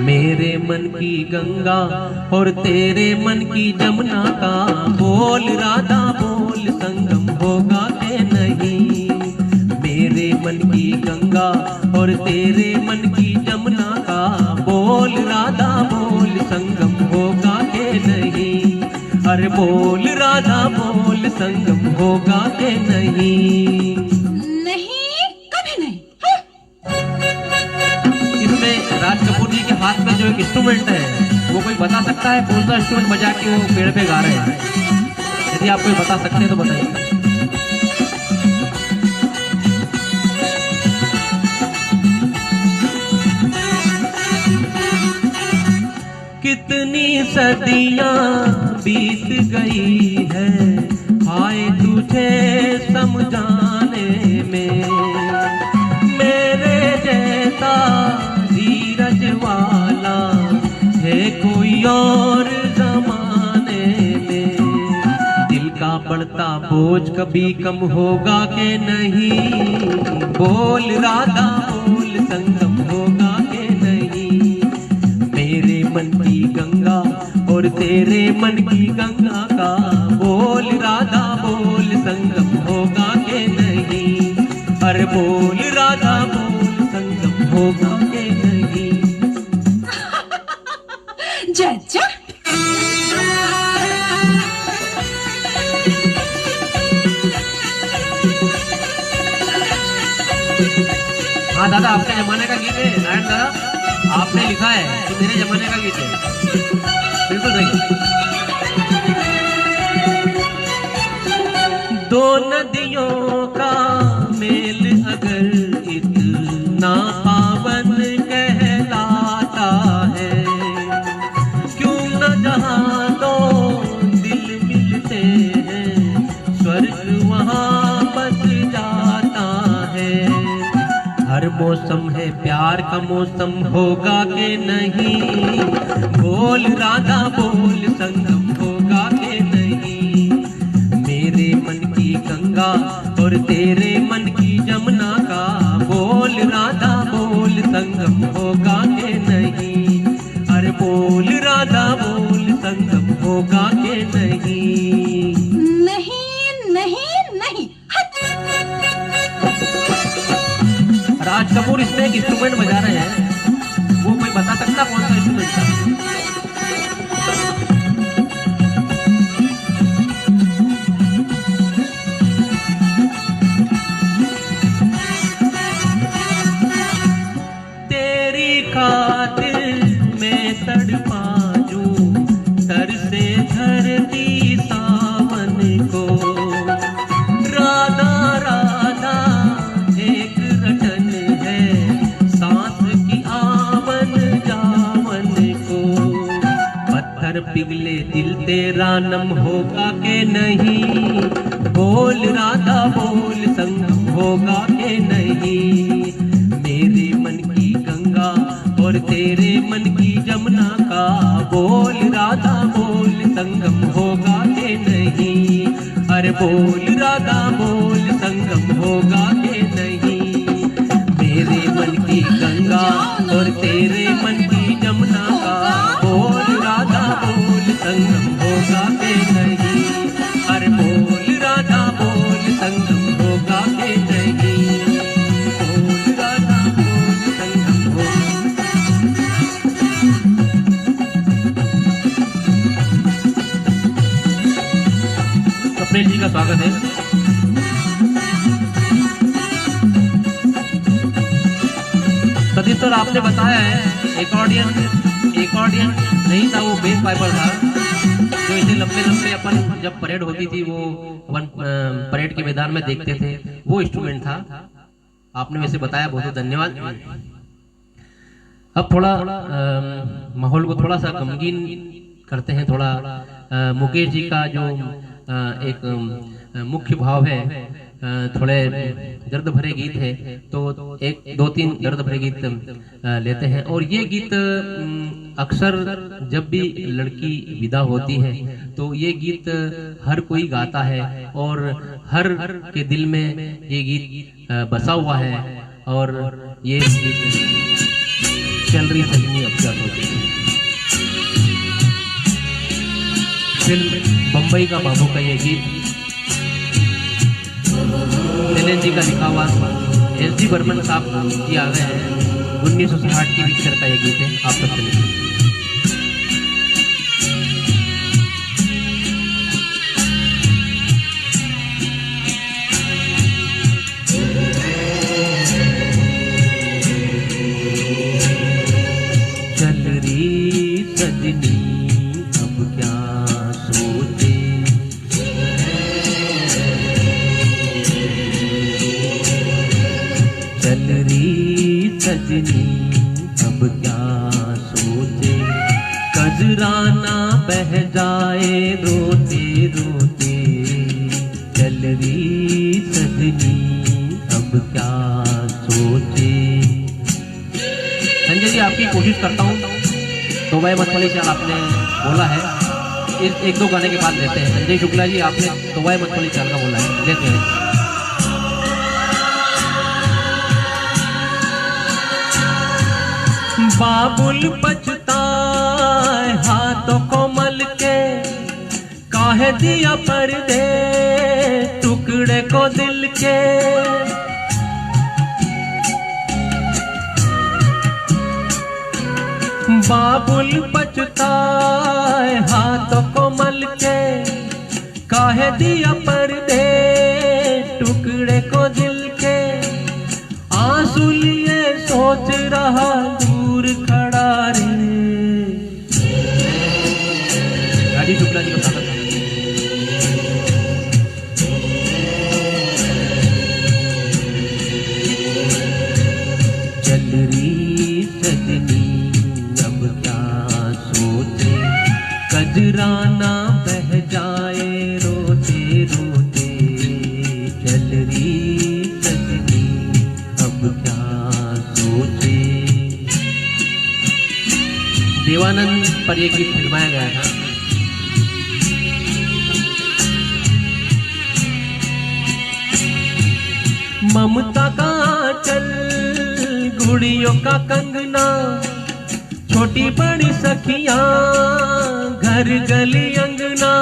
मेरे मन की गंगा और तेरे मन की जमुना का बोल राधा बोल संगम होगा के नहीं। मेरे मन की गंगा और तेरे मन की जमुना का बोल राधा बोल संगम होगा के नहीं। अरे बोल राधा बोल संगम होगा के नहीं। राज कपूर जी के हाथ में जो एक इंस्ट्रूमेंट है वो कोई बता सकता है कौन सा इंस्ट्रूमेंट बजा के वो पेड़ पे गा रहे हैं? यदि आप कोई बता सकते हैं तो बताइए। कितनी सदियां बीत गई है हाय तुझे समझाने में। मेरे जैसा धीरज वाला है कोई और जमाने में। दिल का बढ़ता बोझ कभी कम होगा के नहीं। बोल राधा बोल संगम होगा के नहीं। मेरे मन की गंगा और तेरे मन की गंगा का बोल राधा बोल संगम होगा के नहीं। अरे बोल राधा बोल संगम होगा के नहीं। जय जय। हाँ दादा, आपके जमाने का गीत है नारायण दादा, आपने लिखा है तो मेरे जमाने का गीत है। बिल्कुल सही। दो नदियों का मेल अगर इतना पावन कहलाता है, क्यों न जहाँ दो दिल मिलते हैं स्वर्ग वहाँ बस जाता है। हर मौसम है प्यार का मौसम होगा के नहीं। बोल राधा बोल संगम होगा के नहीं। मेरे मन की गंगा और तेरे मन की जमुना का बोल राधा बोल संगम होगा के नहीं। अरे बोल राधा बोल संगम होगा के नहीं। नहीं राज कपूर इसमें एक इंस्ट्रूमेंट बजा रहे हैं, वो कोई बता सकता कौन सा इंस्ट्रूमेंट था? तेरी खातिर मैं तड़पा जूं, सर से धरती सावन को, राधा राधा एक रटन है, सांस की आवन जावन को। पत्थर पिघले दिल तेरा नम होगा के नहीं, बोल राधा बोल संगम होगा के नहीं। मेरे मन की गंगा और तेरे मन की जमुना का, बोल राधा बोल संगम होगा के नहीं। अरे बोल राधा बोल संगम होगा के नहीं। मेरे मन की गंगा और तेरे मन की जमुना का, बोल राधा बोल संगम होगा के नहीं। अरे बोल राधा बोल संगम होगा के नहीं। बोल राधा बोल संगम होगा। कपिल जी का स्वागत है। सतीश सर, आपने बताया है एकॉर्डियन नहीं था, वो बेस पाइपर था, जो इसे लंबे लंबे अपन जब परेड होती थी वो अपन परेड के मैदान में देखते थे, वो इंस्ट्रूमेंट था। आपने वैसे बताया, बहुत बहुत धन्यवाद। अब थोड़ा माहौल को थोड़ा सा गमगीन करते हैं। थोड़ा मुकेश जी का जो एक मुख्य भाव है, थोड़े दर्द भरे गीत है, तो एक दो तीन दर्द भरे गीत लेते हैं। और ये गीत अक्सर जब भी लड़की विदा होती है तो ये गीत हर कोई गाता है, और हर के दिल में ये गीत बसा हुआ है। और ये चल रही सजनी अब क्या होती है, फिल्म बम्बई का बाबू का ये गीत शैलेंद्र जी का लिखा हुआ, एस.डी. बर्मन साहब जी आ गए हैं, 1960 की पिक्चर का ये गीत है। आप सब सुनिए। चल रही सजनी अब क्या सोचे, चल रही सजनी अब क्या सोचे, कजराना बह जाए रोते रोते, चल रही सजनी अब क्या सोचे। संजय जी, आपकी कोशिश करता हूँ, तो भाई मतवाली चाल आपने बोला है, एक दो गाने के बाद लेते हैं। संजय शुक्ला जी, आपने तो भाई मतवाली चाल का बोला है, लेते हैं। बाबुल पछताए हाथों को मल के, काहे दिया पर्दे टुकड़े को दिल के। बाबुल पछताए हाथों को मल के, काहे दिया पर्दे टुकड़े को दिल के। आंसू लिए सोच रहा दूर खड़ा रे। राजीव शुक्ला जी का स्वागत है। चल रही सजनी अब क्या सोचे, कजराना बह जाए रोते रोते, चल रही सजनी अब क्या सोचे। देवानंद पर एक गीत फिल्माया गया था। ममता का चल गुड़ियों का कंगना, छोटी बड़ी सखियां घर गली अंगना।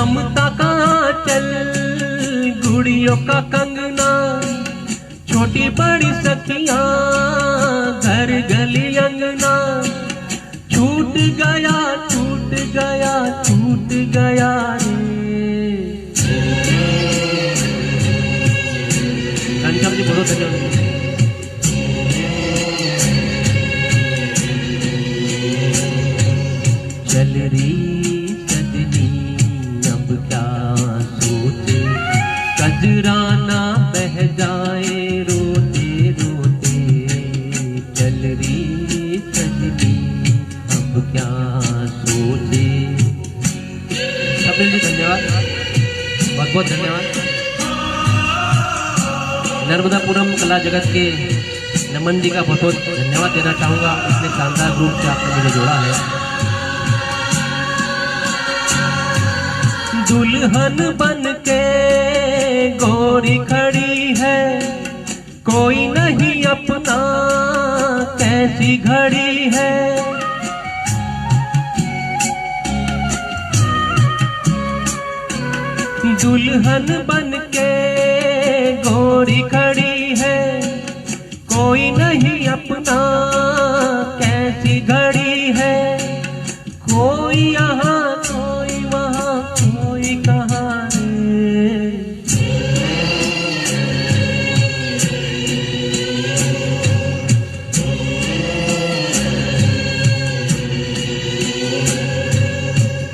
ममता का चल, गुड़ियों का कंगना, छोटी बड़ी सखियां, घर गली अंगना, छूट गया छूट गया छूट गया रे। घनश्याम जी बोलो धन्यवाद। चल रही सजनी अब क्या सोचे, कजराना बह जाए रोते रोते। चल रही सजनी अब क्या सोचे। कपिल जी धन्यवाद, बहुत बहुत धन्यवाद। नर्मदापुरम कला जगत के नमन जी का बहुत बहुत धन्यवाद देना चाहूँगा, इतने शानदार रूप से आपने मुझे जोड़ा है। दुल्हन बन के गोरी खड़ी है, कोई नहीं अपना कैसी घड़ी है। दुल्हन बन के गोरी खड़ी है, कोई नहीं अपना कैसी घड़ी है। कोई यहाँ कोई वहाँ कोई कहाँ रे।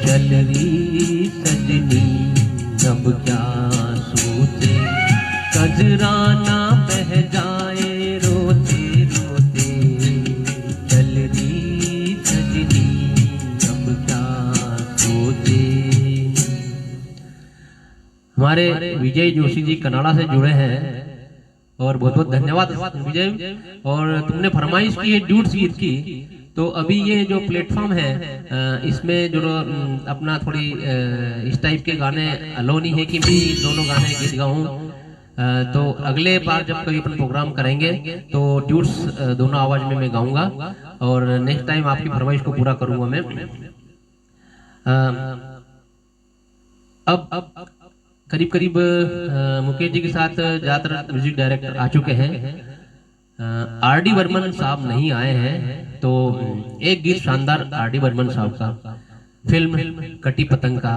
चल रही सजनी अब क्या सोचे, कजराना बह जाए रोते रोते। चल रही सजनी अब क्या सोचे। हमारे विजय जोशी जी कनाडा से जुड़े हैं और बहुत बहुत धन्यवाद विजय। और तुमने फरमाइश की है ड्यूट्स गीत की, तो अभी ये जो प्लेटफॉर्म है इसमें जो अपना थोड़ी इस टाइप के गाने अलो नहीं है कि मैं दोनों गाने गीत गाऊं। तो अगले बार जब कभी अपन प्रोग्राम करेंगे तो ड्यूट्स दोनों आवाज में मैं गाऊंगा और नेक्स्ट टाइम आपकी फरमाइश को पूरा करूंगा मैं। अब करीब करीब मुकेश जी के साथ ज्यादातर म्यूजिक डायरेक्टर आ चुके हैं। आर.डी. बर्मन साहब नहीं आए हैं, तो एक गीत शानदार आर.डी. बर्मन साहब का, फिल्म कटी पतंग का,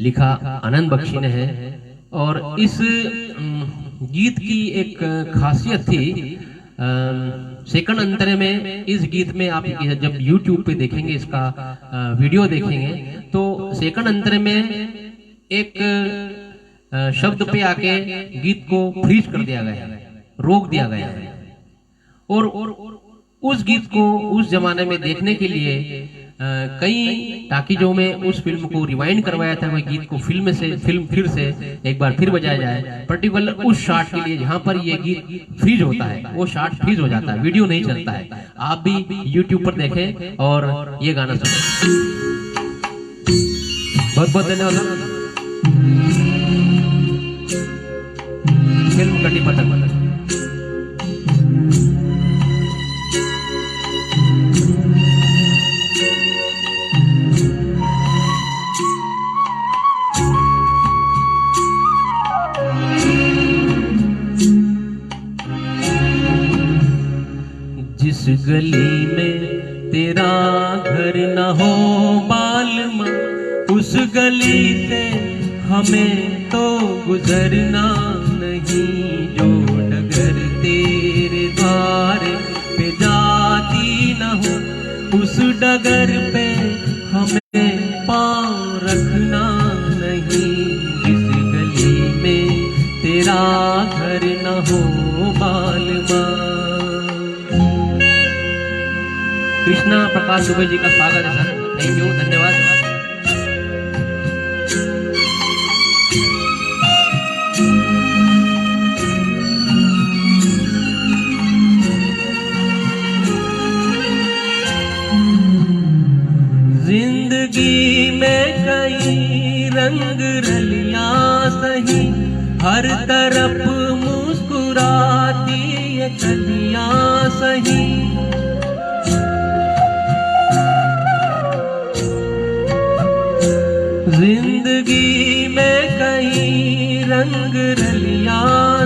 लिखा आनंद बख्शी ने है। और इस गीत की एक खासियत थी, सेकंड अंतरे में इस गीत में आप जब YouTube पे देखेंगे, इसका वीडियो देखेंगे, तो सेकंड अंतरे में एक शब्द पे आके गीत को फ्रीज कर दिया गया है, रोक दिया गया है। और उस गीत को उस जमाने में देखने के लिए कई टाकीजों में उस फिल्म को रिवाइंड करवाया था। वह गीत को फिल्म फिर से एक बार फिर बजाया जाए, पर्टिकुलर उस शॉट के लिए जहां पर ये गीत फ्रीज होता है, वो शॉट फ्रीज हो जाता है, वीडियो नहीं चलता है। आप भी YouTube पर देखें और ये गाना सुनें। बहुत बहुत धन्यवाद। फिल्म कटी पतंग। जिस गली में तेरा घर न हो बालमा, उस गली से हमें तो गुजरना नहीं। जो डगर तेरे द्वार पे जाती न हो, उस डगर पे हमें पाँव रखना नहीं। जिस गली में तेरा घर न हो बालमा। कृष्णा प्रकाश दुबे जी का स्वागत है सर, थैंक यू, धन्यवाद। जिंदगी में कई रंग रलियां सही, हर तरफ मुस्कुराती ये कलियां सही। जिंदगी में कई रंग रलिया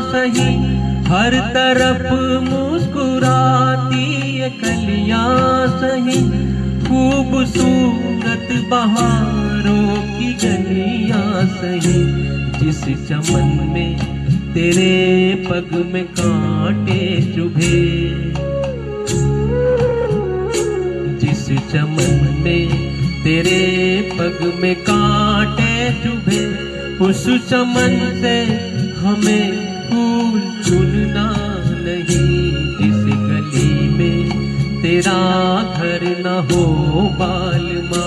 सही, हर तरफ मुस्कुराती ये कलियां सही, खूबसूरत बहारों की गलियां सही, जिस चमन में तेरे पग में कांटे चुभे, जिस चमन में तेरे पग में कांटे चुभे, उस चमन से हमें फूल चुनना नहीं, जिस गली में तेरा घर न हो बालमा।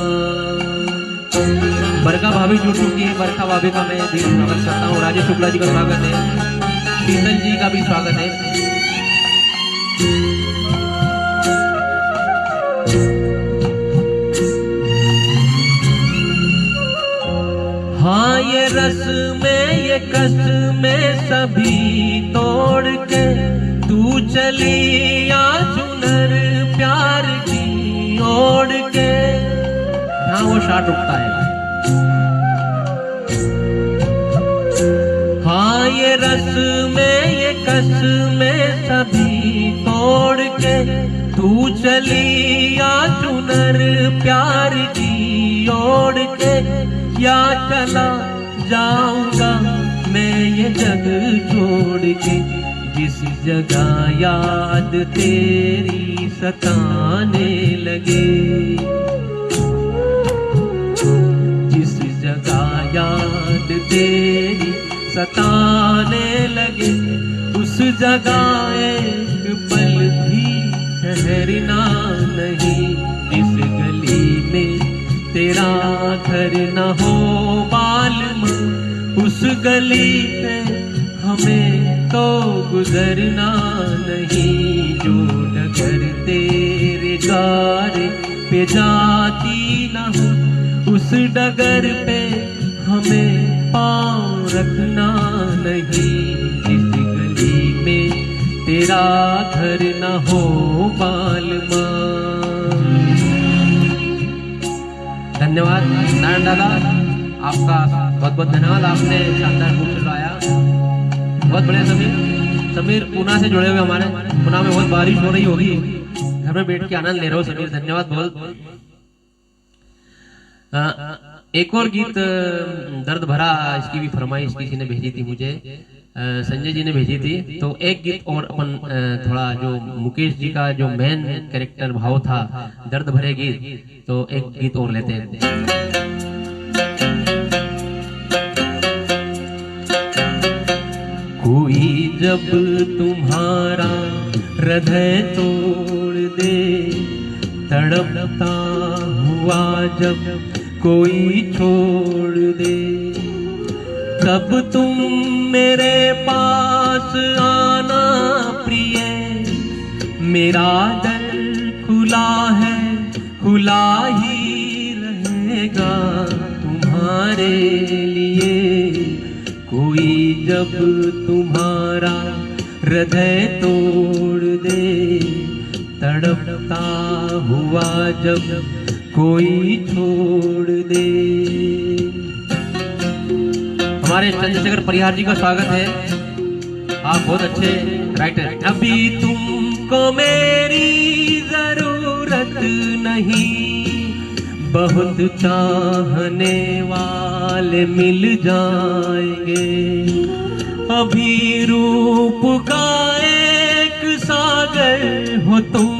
बरका भाभी जुड़ चुकी है, बरका भाभी का मैं दिल स्वागत करता हूँ। राजेश शुक्ला जी का स्वागत है, शीतल जी का भी स्वागत है। हाँ ये रस में ये कस में सभी तोड़ के तू चली या चुनर प्यार की ओढ़ के। हाँ वो शाट उठता है। हाँ ये रस में ये कस में सभी तोड़ के तू चली या चुनर प्यार की ओढ़ के, या चला जाऊंगा मैं ये जग छोड़ के, जिस जगह याद तेरी सताने लगे, जिस जगह याद तेरी सताने लगे, उस जगह एक पल भी ठहरना नहीं, इस गली में तेरा घर न हो बालमा, उस गली पे हमें तो गुजरना नहीं, जो डगर तेरे गारे पे जाती न हो, उस डगर पे हमें पाँव रखना नहीं, इस गली में तेरा घर न हो बालमा। धन्यवाद नारायण दादा, आपका बहुत बहुत धन्यवाद, आपने शानदार रूप से गाया। बहुत बढ़िया समीर। समीर पूना से जुड़े हुए हमारे, पूना में बहुत बारिश हो रही होगी, घर में बैठ के आनंद ले रहे हो समीर, धन्यवाद बहुत। एक और गीत दर्द भरा, इसकी भी फरमाइश किसी ने भेजी थी मुझे, संजय जी ने भेजी थी, तो एक गीत और अपन थोड़ा जो मुकेश जी का जो मेन कैरेक्टर भाव था, दर्द भरे गीत, तो एक गीत और लेते हैं। कोई जब तुम्हारा हृदय तोड़ दे, तड़पता हुआ जब कोई छोड़ दे, तब तुम मेरे पास आना प्रिय, मेरा दिल खुला है, खुला ही रहेगा तुम्हारे लिए। कोई जब तुम्हारा हृदय तोड़ दे, तड़पता हुआ जब कोई छोड़ दे। हमारे चंद्रशेखर परिहार जी का स्वागत है, आप बहुत अच्छे राइटर। अभी तुमको मेरी जरूरत नहीं, बहुत चाहने वाले मिल जाएंगे, अभी रूप का एक सागर हो तुम,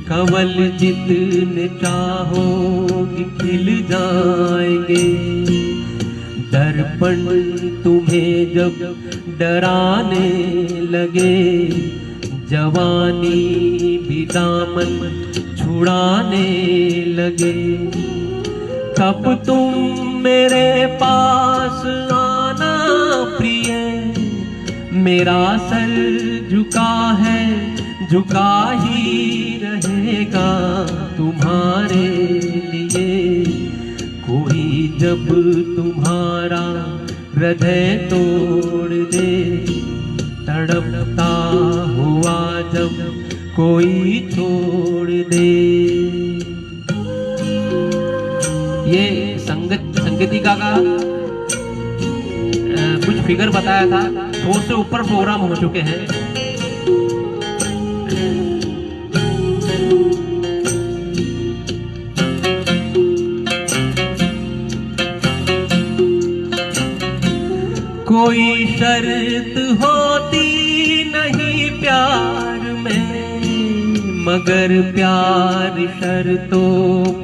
कमल जितने चाहोगे खिल जाएंगे। दर्पण तुम्हें जब डराने लगे, जवानी भी दामन छुड़ाने लगे, तब तुम मेरे पास आना प्रिय, मेरा सर झुका है, झुका ही रहेगा तुम्हारे लिए। कोई जब तुम्हारा हृदय तोड़ दे, तड़पता हुआ जब कोई छोड़ दे। ये संगीत संगीतिका का कुछ फिगर बताया था, 100 से ऊपर प्रोग्राम हो चुके हैं। कोई शर्त होती नहीं प्यार में, मगर प्यार शर्तों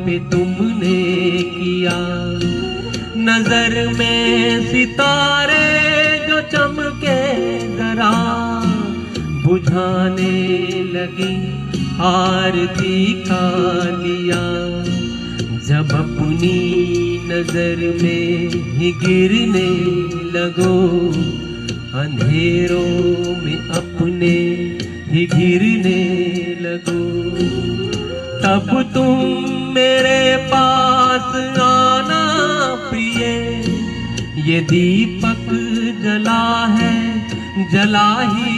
पे तुमने किया। नजर में सितारे जो चमके जरा, बुझाने लगी आरती का लिया। जब अपनी नजर में ही गिरने लगो, अंधेरों में अपने ही गिरने लगो, तब तुम मेरे पास आना प्रिय। ये दीपक जला है, जला ही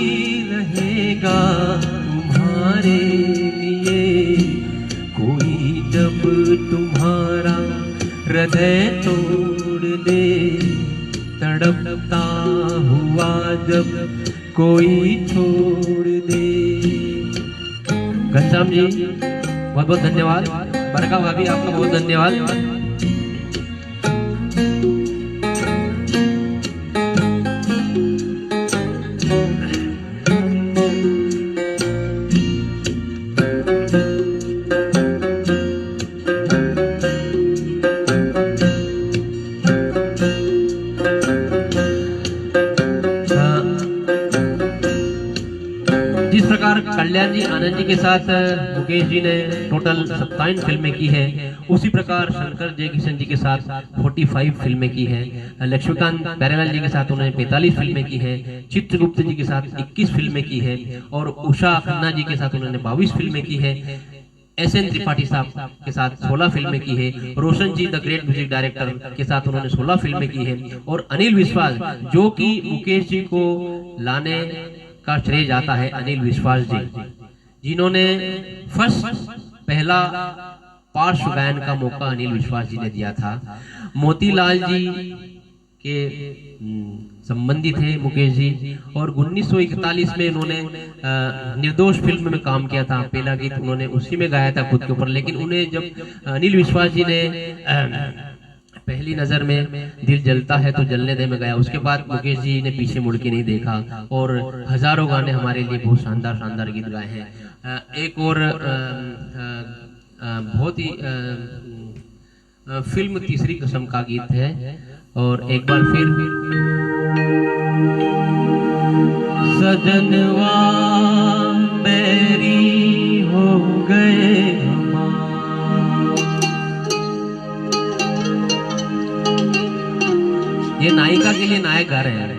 रहेगा तुम्हारे लिए। कोई जब तुम्हारा हृदय तोड़ दे, तड़पता हुआ जब कोई छोड़ दे। घनश्याम जी बहुत बहुत धन्यवाद। बरका भाभी आपका बहुत धन्यवाद। जिस प्रकार कल्याण जी आनंद जी के साथ मुकेश जी ने टोटल 27 फिल्में की है, उसी प्रकार शंकर जय किशन जी के साथ 45 फिल्में की है। लक्ष्मीकांत प्यारेलाल जी के साथ उन्होंने 45 फिल्में की है। चित्रगुप्त जी के साथ 21 फिल्में की है और उषा खन्ना जी के साथ उन्होंने 22 फिल्में की है। SN त्रिपाठी साहब के साथ 16 फिल्में की है। रोशन जी द ग्रेट म्यूजिक डायरेक्टर के साथ उन्होंने 16 फिल्में की है। और अनिल विश्वास, जो कि मुकेश जी को लाने का श्रेय जाता है अनिल विश्वास जी, जिन्होंने पहला पार्श्व गायन का मौका अनिल विश्वास जी ने दिया था। मोतीलाल जी के संबंधी थे मुकेश जी, और 1941 में उन्होंने निर्दोष फिल्म में काम किया था। पहला गीत उन्होंने उसी में गाया था खुद के ऊपर, लेकिन उन्हें जब अनिल विश्वास जी ने पहली नजर में दिल जलता है तो जलने दे में गया, उसके बाद मुकेश जी ने पीछे मुड़ के नहीं देखा और हजारों गाने हमारे लिए बहुत शानदार शानदार गीत गाए हैं। एक और बहुत ही फिल्म तीसरी कसम का गीत है। और एक बार फिर सजनवा बैरी हो गए, ये नायिका के लिए नायक गा रहे हैं।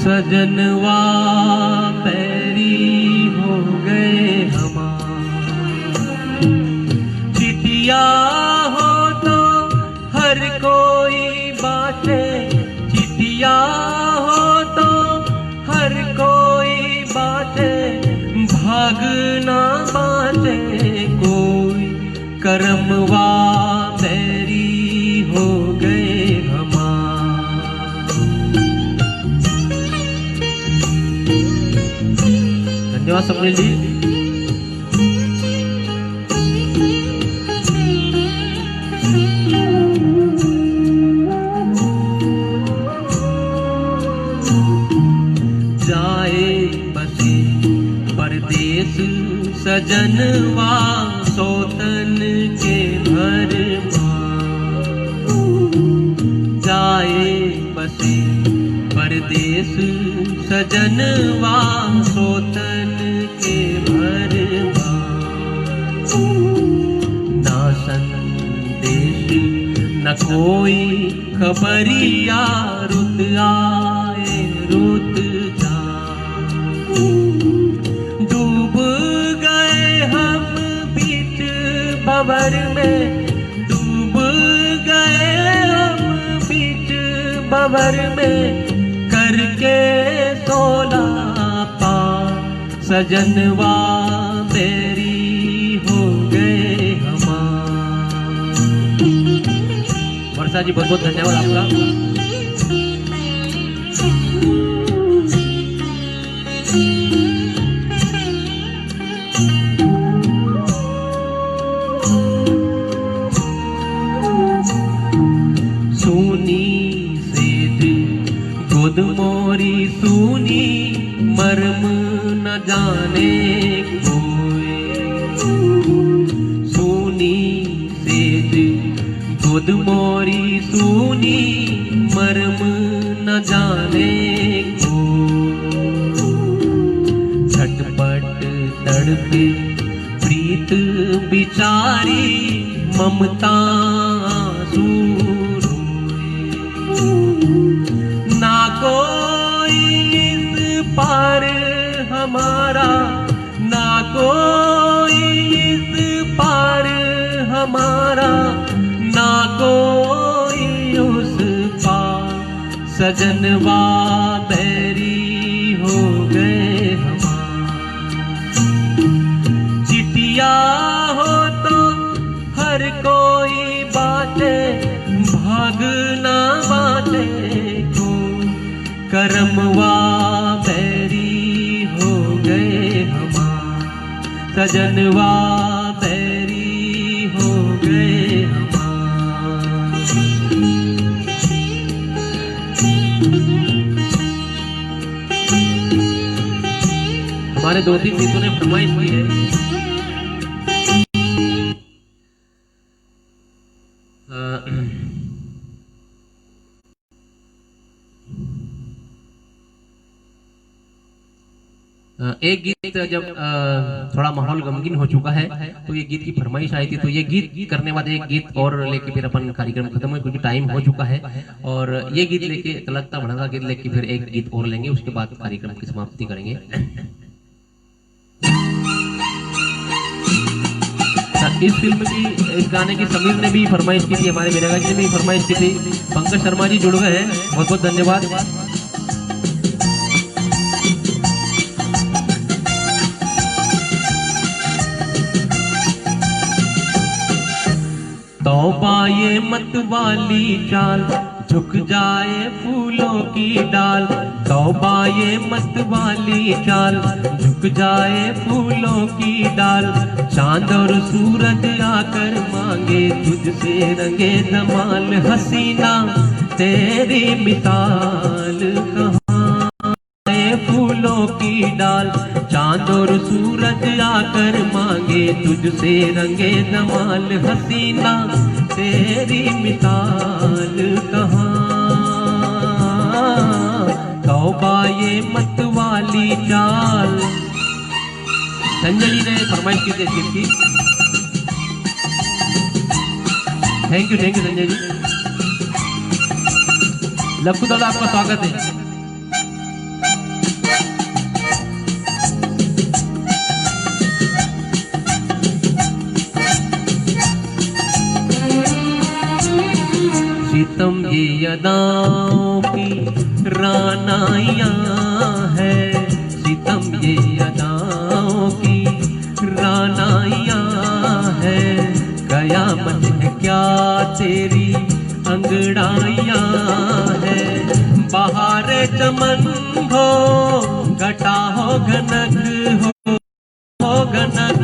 सजनवा बैरी हो गए हमारे, चिटिया हो तो हर कोई बाटे, चिटिया हो तो हर कोई बाटे, भागना बाटे कोई, करमवा बैरी हो गए हमारे। धन्यवाद स्वप्निल जी। जाए बसे परदेस सजनवा, सोतन के घर जाए बसे परदेस सजनवा, सोतन के घर ना संदेश न कोई खबरिया, रुत आए रुत जा, डूब गए हम बीच भंवर में, डूब गए हम बीच भंवर में, करके 16 पार सजनवा मेरी मनसा जी, बहुत बहुत धन्यवाद आपका। गोद मोरी सूनी मर्म न जाने कोई, सूनी सेज गोद मोरी सूनी मर्म न जाने को, झटपट तड़पे प्रीत बिचारी ममता ना कोई इस पार हमारा, ना कोई इस पार हमारा, ना कोई उस पार, सजनवा बैरी हो गए हमार। चिटिया हो तो हर कोई बाटे, भागना बाटे करमवा बैरी हो गए हमार, सजनवा बैरी हो गए हमार। हमारे 2-3 गीतों ने फरमाइश की है। एक गीत जब थोड़ा माहौल गमगीन हो चुका है तो ये गीत की फरमाइश आई थी, तो ये गीत करने बाद एक गीत और लेके फिर अपन कार्यक्रम खत्म हो, क्योंकि टाइम हो चुका है। और ये गीत लेके तलकता बढ़ाता गीत लेके फिर एक गीत और लेंगे, उसके बाद कार्यक्रम की समाप्ति करेंगे। इस फिल्म की, इस गाने की समीर ने भी फरमाइश की थी, हमारे मेरा जी ने भी फरमाइश की थी। पंकज शर्मा जी जुड़ गए हैं, बहुत बहुत धन्यवाद। तौबा ये मत वाली चाल, झुक जाए फूलों की डाल। तौबा ये मत वाली चाल, झुक जाए फूलों की डाल। चांद और सूरज आकर मांगे तुझसे रंगे जमाल। हसीना तेरी मिसाल कहाँ है फूलों की डाल। चांद और सूरज आकर मांगे तुझसे रंगे जमाल। हसीना तेरी मिसाल कहाँ। तौबा ये मत वाली चाल। संजय जी ने फरमाइश की थी इसकी। Thank you Sanjay ji. लक्कू दादा आपका स्वागत है। सितम ये अदाओं की रानाइयाँ है। सितम ये अदाओं की रानाइयाँ है। कयामत है क्या तेरी अंगड़ाइयाँ है। बहार चमन हो घटा हो घनक हो घनक।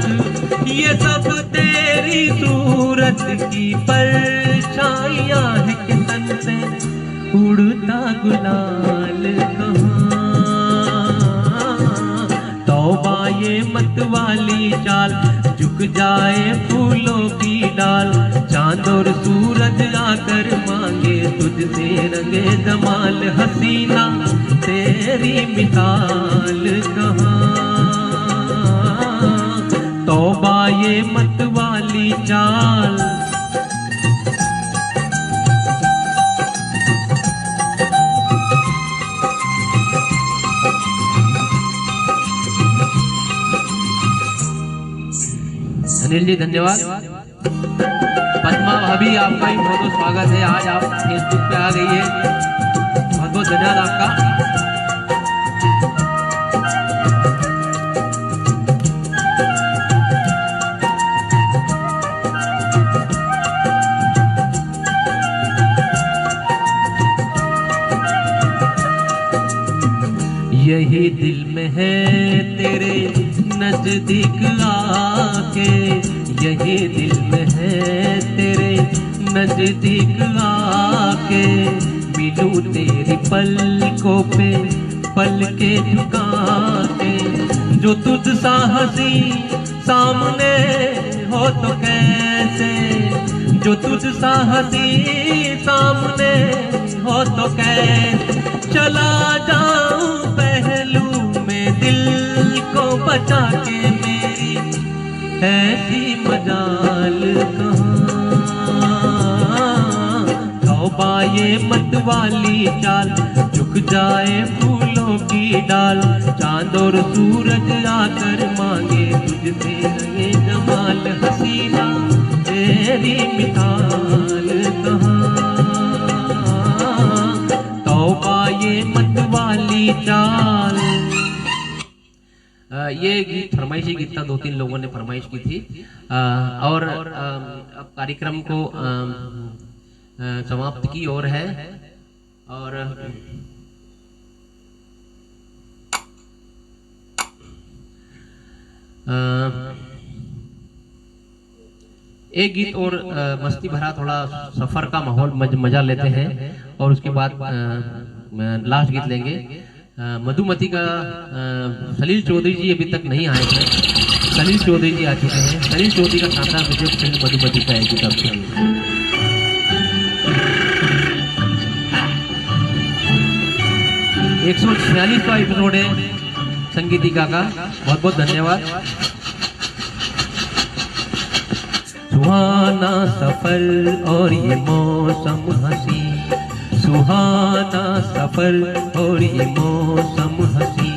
ये सब तेरी सूरत की परछाइयाँ है कि तन से उड़ता गुलाल कहाँ। तौबा ये मत वाली चाल, झुक जाए फूलों की डाल। चांद और सूरज आकर मांगे तुझसे रंगे जमाल। हसीना तेरी मिसाल कहाँ। तौबा ये मत वाली चाल। अनिल जी धन्यवाद। पद्मा भाभी आपका भी बहुत बहुत स्वागत है। आज आप फेसबुक पे आ गई है, बहुत बहुत धन्यवाद आपका। दिल में है तेरे नजदीक आके, यही दिल में है तेरे नजदीक आके, मिलूं तेरी पलकों पे पल के झुका के, जो तुझ सा हंसी सामने हो तो कैसे, जो तुझ सा हंसी सामने हो तो कैसे, चला जाऊं पहलू में दिल को बचा के, मेरी ऐसी मजाल कहाँ, तौबा ये मत वाली चाल, झुक जाए फूलों की डाल, चांद और सूरज आकर मांगे तुझसे रंगे जमाल, हसीना तेरी मिसाल कहाँ, तौबा ये मत वाली चाल। ये गीत फरमाइशी गीत था, 2-3 लोगों ने फरमाइश की थी। और अब कार्यक्रम को समाप्त की ओर है, और एक गीत और मस्ती भरा थोड़ा सफर का माहौल मजा लेते हैं, और उसके बाद लास्ट गीत लेंगे। मधुमती का सलील चौधरी जी अभी तक नहीं आए थे, सलील चौधरी जी आ चुके हैं। सलील चौधरी का शानदार विजय फिल्म मधुमती का है गीत आपके 146वां एपिसोड है संगीतिका का। बहुत बहुत धन्यवाद। सुहाना सफर और ये मौसम हंसी, सुहाना सफर और ये मौसम हंसी,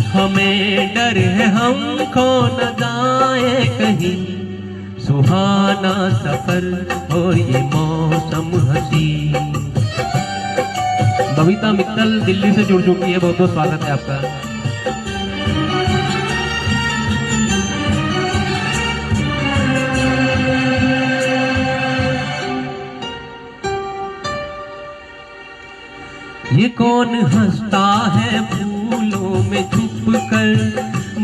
हमें डर है हम खो न जाए कहीं, सुहाना सफर और ये मौसम हंसी। बबीता मित्तल दिल्ली से जुड़ चुकी है, बहुत बहुत स्वागत है आपका। ये कौन हंसता है फूलों में छुप कर,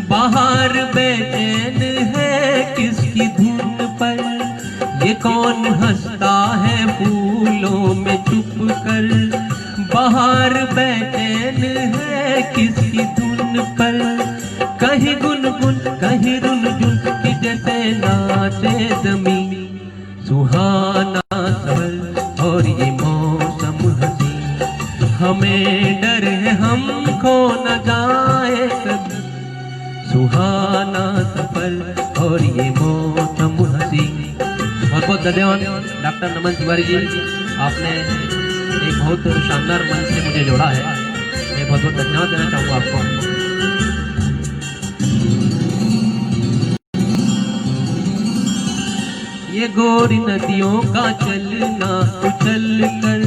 बाहर बेचैन है किसकी धुन पर, ये कौन हंसता है फूलों में छुप कर, बाहर बेचैन है किसकी धुन पर, कहीं गुनगुन कहीं रुनझुन की जैसे नाचे ज़मीं, सुहाना सफर और ये मौसम हंसी, हमें डर है हम खो न जाए कभी, सुहाना सफर और ये मौसम हंसी। बहुत बहुत धन्यवाद डॉक्टर नमन तिवारी जी, आपने एक बहुत शानदार मंच से मुझे जोड़ा है, मैं बहुत बहुत धन्यवाद देना चाहूँगा आपको। ये गोरी नदियों का चलना उछल कर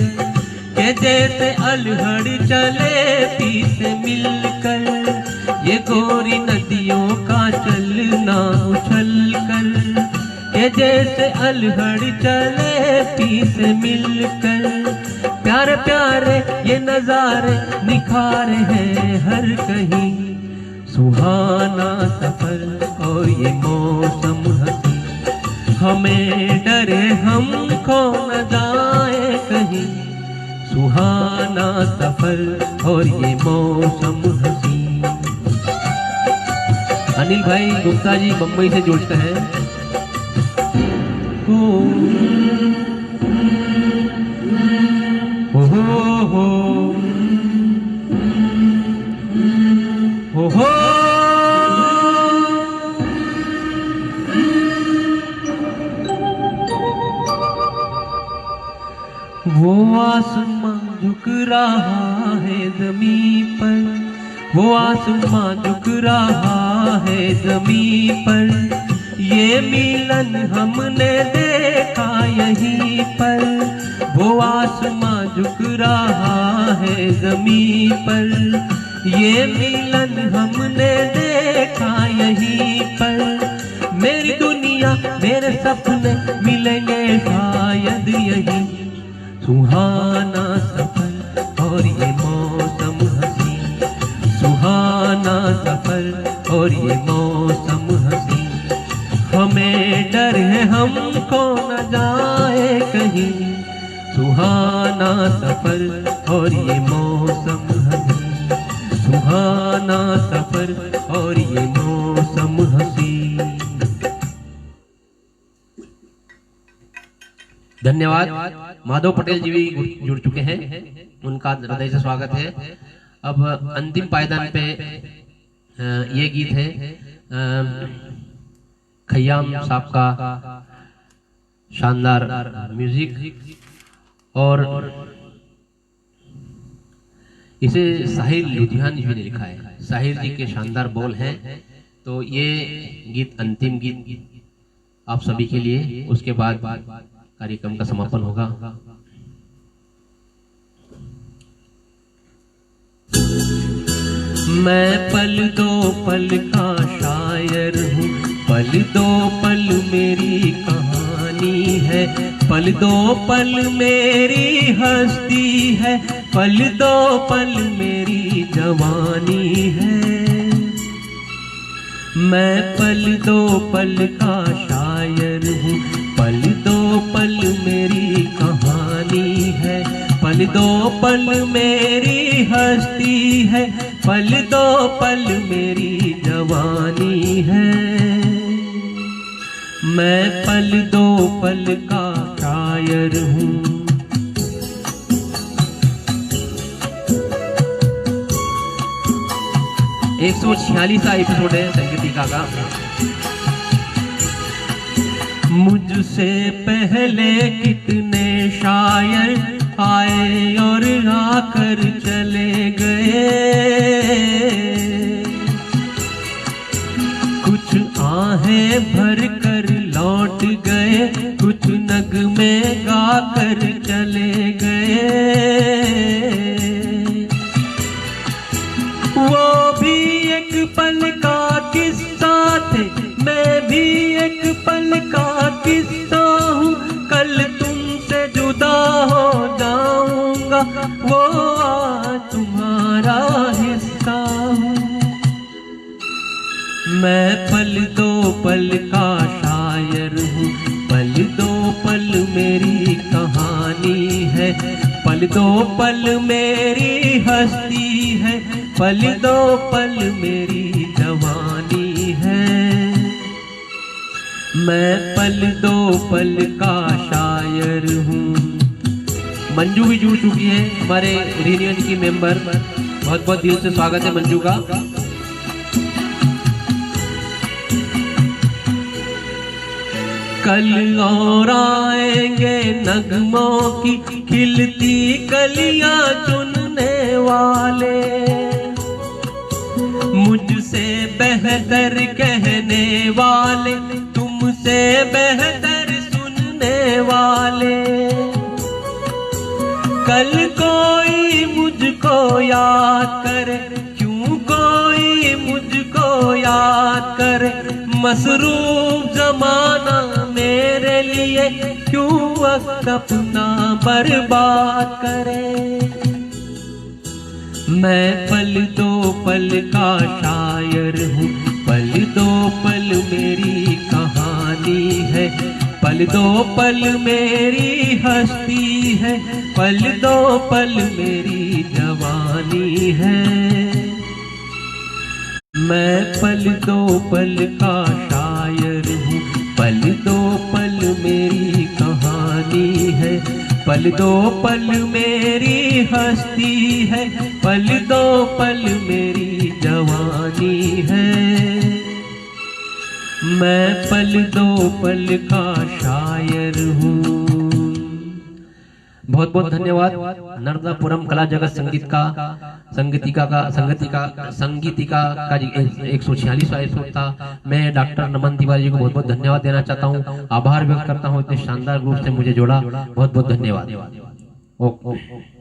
के जैसे अलहड़ चले पीछे मिलकर, ये गोरी नदियों का चलना उछल कर के जैसे अलहड़ चले पीछे मिलकर, प्यारे प्यारे ये नजारे निखारे हैं हर कहीं, सुहाना सफर और ये मौसम हंसी, हमें डरे हम खो न जाए कहीं, सुहाना सफर और ये मौसम हंसी। अनिल भाई गुप्ता जी बम्बई से जुड़ते हैं। हो वो आसमां झुक रहा है ज़मीं पर, वो आसमां झुक रहा है ज़मीं पर, ये मिलन हमने देखा यहीं पर, वो आसमां झुक रहा है ज़मीं पर, ये मिलन हमने देखा यहीं पर, मेरी दुनिया मेरे सपने मिलेंगे शायद यहीं, सुहाना सफर और ये मौसम हंसी, सुहाना और ये मौसम हंसी, हमें डर है हमको न जाए कहीं, सुहाना सफर और ये मौसम हंसी, सुहाना सफर और ये मौसम हंसी। धन्यवाद। माधव पटेल जी भी जुड़ चुके हैं, उनका हृदय से स्वागत है। अब अंतिम पायदान पे ये गीत है खयाम साहब का शानदार म्यूजिक, और इसे साहिर लुधियानवी जी ने लिखा है। साहिर जी के शानदार बोल हैं, तो ये गीत अंतिम गीत आप सभी के लिए, उसके बाद कार्यक्रम का समापन होगा। मैं पल दो पल का शायर हूँ, पल दो पल मेरी कहानी है, पल दो पल मेरी हस्ती है, पल दो पल मेरी जवानी है। मैं पल दो पल का शायर हूँ, पल दो पल मेरी कहानी है, पल दो पल मेरी हस्ती है, पल दो पल मेरी जवानी है। मैं पल दो पल का शायर हूँ। 146वां एपिसोड है संगीतिका का। मुझसे पहले कितने शायर आए और आकर चले गए, कुछ आहें भर कर लौट गए, कुछ नगमे गा कर चले गए। वो भी एक पल का किस्सा थे, मैं भी एक पल का किस्सा हूँ, कल तुमसे जुदा हो जाऊंगा, वो आज तुम्हारा हिस्सा हूँ। मैं पल दो पल का शायर हूँ, पल दो पल मेरी कहानी है, पल दो पल मेरी हस्ती है, पल दो पल मेरी जवानी है। मैं पल दो पल का शायर हूँ। मंजू भी जुड़ चुकी है, हमारे रियूनियन की मेंबर। बहुत बहुत दिल से स्वागत है मंजू का। कल और आएंगे नगमों की खिलती कलियां चुनने वाले, मुझसे बेहतर कहने वाले, तुमसे बेहतर सुनने वाले। कल कोई मुझको याद करे, क्यों कोई मुझको याद करे, मसरूफ जमाना मेरे लिए क्यों वक्त अपना बर्बाद करे। मैं पल दो पल का शायर हूँ, पल दो पल मेरी कहानी है, पल दो पल मेरी हस्ती है, पल दो पल मेरी जवानी है। मैं पल दो पल का शायर हूँ, पल दो पल मेरी कहानी है, पल दो पल मेरी हस्ती है, पल दो पल मेरी जवानी है। मैं पल दो पल का शायर हूँ। बहुत बहुत धन्यवाद। नर्मदापुरम कला जगत संगीतिका का 146वां एपिसोड था। मैं डॉक्टर नमन तिवारी जी को बहुत बहुत धन्यवाद देना चाहता हूँ, आभार व्यक्त करता हूँ, इतने शानदार रूप से मुझे जोड़ा। बहुत बहुत धन्यवाद। ओके।